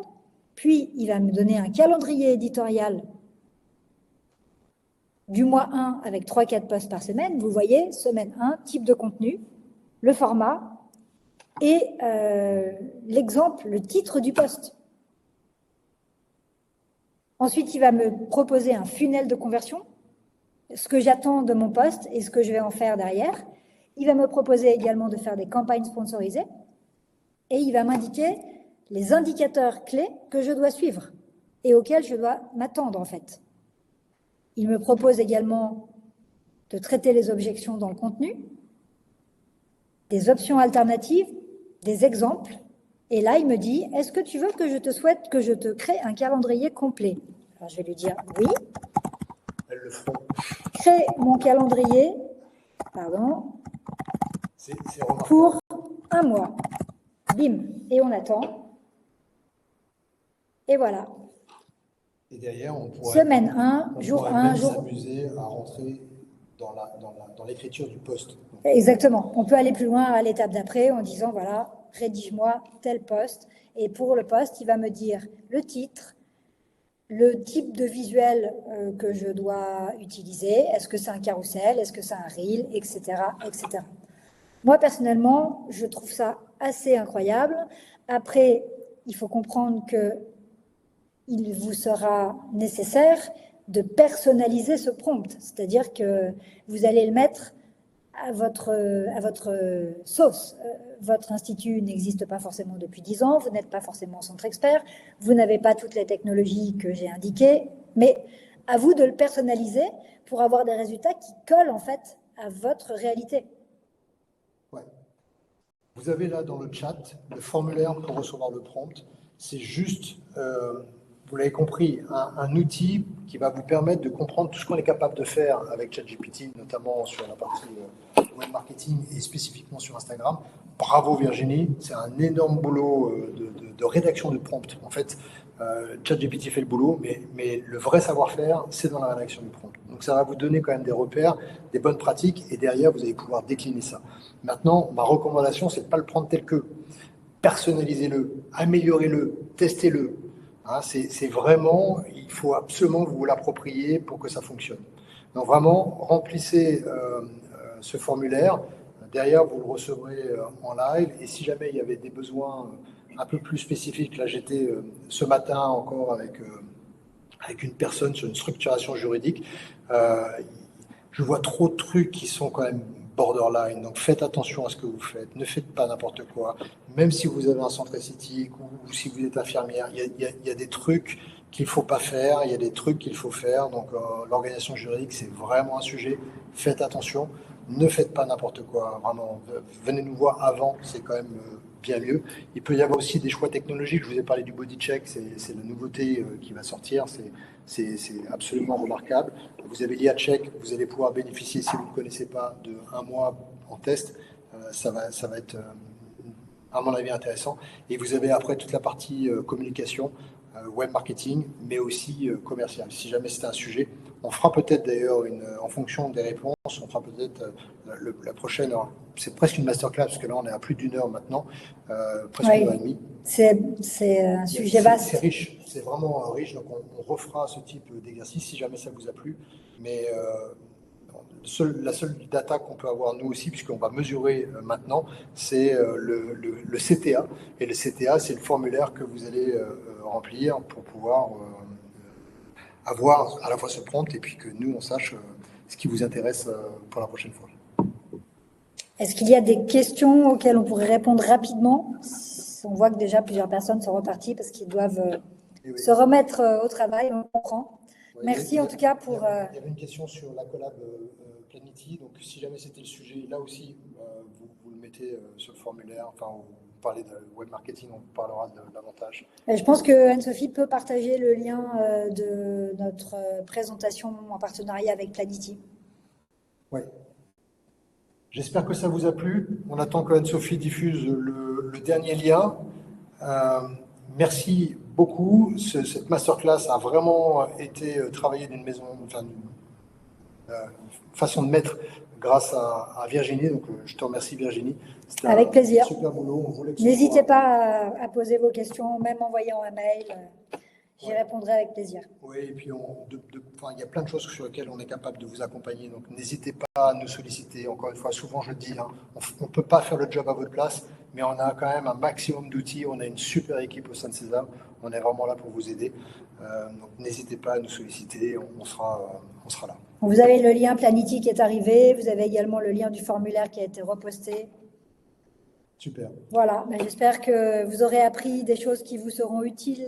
Puis, il va me donner un calendrier éditorial du mois 1 avec 3-4 posts par semaine. Vous voyez, semaine 1, type de contenu, le format et l'exemple, le titre du post. Ensuite, il va me proposer un funnel de conversion, ce que j'attends de mon post et ce que je vais en faire derrière. Il va me proposer également de faire des campagnes sponsorisées et il va m'indiquer les indicateurs clés que je dois suivre et auxquels je dois m'attendre en fait. Il me propose également de traiter les objections dans le contenu, des options alternatives, des exemples. Et là, il me dit, est-ce que tu veux que je te crée un calendrier complet? Alors, je vais lui dire oui. Elles le feront. Crée mon calendrier, pour un mois. Bim. Et on attend. Et voilà. Et derrière, on pourrait, semaine 1, jour 1, jour... s'amuser à rentrer dans l'écriture du post. Exactement. On peut aller plus loin à l'étape d'après en disant, voilà, rédige-moi tel post. Et pour le post, il va me dire le titre, le type de visuel que je dois utiliser. Est-ce que c'est un carrousel? Est-ce que c'est un reel? Etc., etc. Moi, personnellement, je trouve ça assez incroyable. Après, il faut comprendre qu'il vous sera nécessaire de personnaliser ce prompt. C'est-à-dire que vous allez le mettre à votre sauce. Votre institut n'existe pas forcément depuis 10 ans, vous n'êtes pas forcément centre expert, vous n'avez pas toutes les technologies que j'ai indiquées, mais à vous de le personnaliser pour avoir des résultats qui collent en fait à votre réalité. Ouais. Vous avez là dans le chat le formulaire pour recevoir le prompt. C'est juste, vous l'avez compris, un outil qui va vous permettre de comprendre tout ce qu'on est capable de faire avec ChatGPT, notamment sur la partie web marketing et spécifiquement sur Instagram. Bravo Virginie, c'est un énorme boulot de rédaction de prompt. En fait, ChatGPT fait le boulot, mais le vrai savoir-faire, c'est dans la rédaction du prompt. Donc ça va vous donner quand même des repères, des bonnes pratiques, et derrière, vous allez pouvoir décliner ça. Maintenant, ma recommandation, c'est de ne pas le prendre tel que. Personnalisez-le, améliorez-le, testez-le. Hein, c'est vraiment, il faut absolument que vous vous l'appropriez pour que ça fonctionne. Donc vraiment, remplissez ce formulaire. Derrière, vous le recevrez en live. Et si jamais il y avait des besoins un peu plus spécifiques, là j'étais ce matin encore avec une personne sur une structuration juridique. Je vois trop de trucs qui sont quand même borderline, donc faites attention à ce que vous faites, ne faites pas n'importe quoi, même si vous avez un centre esthétique ou si vous êtes infirmière, il y a des trucs qu'il ne faut pas faire, il y a des trucs qu'il faut faire, donc l'organisation juridique c'est vraiment un sujet, faites attention, ne faites pas n'importe quoi, vraiment, venez nous voir avant, c'est quand même bien mieux. Il peut y avoir aussi des choix technologiques, je vous ai parlé du body check, c'est la nouveauté qui va sortir, c'est absolument remarquable. Vous avez l'IA Check, vous allez pouvoir bénéficier, si vous ne connaissez pas, de 1 mois en test. Ça va être, à mon avis, intéressant. Et vous avez après toute la partie communication, web marketing, mais aussi commercial. Si jamais c'est un sujet, on fera peut-être d'ailleurs, en fonction des réponses, on fera peut-être la prochaine. C'est presque une masterclass, parce que là, on est à plus d'1 heure maintenant, presque 1h30. C'est un sujet vaste. C'est riche, c'est vraiment riche, donc on refera ce type d'exercice si jamais ça vous a plu. Mais la seule data qu'on peut avoir nous aussi, puisqu'on va mesurer maintenant, c'est le CTA. Et le CTA, c'est le formulaire que vous allez remplir pour pouvoir avoir à la fois ce prompt et puis que nous, on sache ce qui vous intéresse pour la prochaine fois. Est-ce qu'il y a des questions auxquelles on pourrait répondre rapidement? On voit que déjà plusieurs personnes sont reparties parce qu'ils doivent se remettre au travail, on comprend. Oui, merci en tout cas pour... Il y avait une question sur la collab Planity, donc si jamais c'était le sujet, là aussi, vous le mettez sur le formulaire, enfin, vous parlez de web marketing, on parlera davantage. Je pense que Anne-Sophie peut partager le lien de notre présentation en partenariat avec Planity. Ouais. J'espère que ça vous a plu. On attend qu'Anne-Sophie diffuse le dernier lien. Euh, Merci beaucoup. Cette masterclass a vraiment été travaillée d'une maison, enfin, façon de mettre grâce à Virginie. Donc, je te remercie, Virginie. C'était Avec plaisir. super boulot. On voulait que ce N'hésitez soit- pas à poser vos questions, même envoyant un mail. J'y répondrai avec plaisir. Oui, et puis enfin, il y a plein de choses sur lesquelles on est capable de vous accompagner. Donc, n'hésitez pas à nous solliciter. Encore une fois, souvent je le dis, hein, on ne peut pas faire le job à votre place, mais on a quand même un maximum d'outils. On a une super équipe au sein de Sésame. On est vraiment là pour vous aider. Donc, n'hésitez pas à nous solliciter. On sera là. Vous avez le lien Planity qui est arrivé. Vous avez également le lien du formulaire qui a été reposté. Super. Voilà, mais j'espère que vous aurez appris des choses qui vous seront utiles.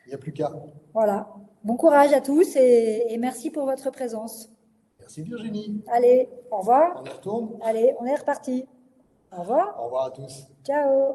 Il n'y a plus qu'à. Voilà. Bon courage à tous et merci pour votre présence. Merci Virginie. Allez, au revoir. On y retourne. Allez, on est reparti. Au revoir. Au revoir à tous. Ciao.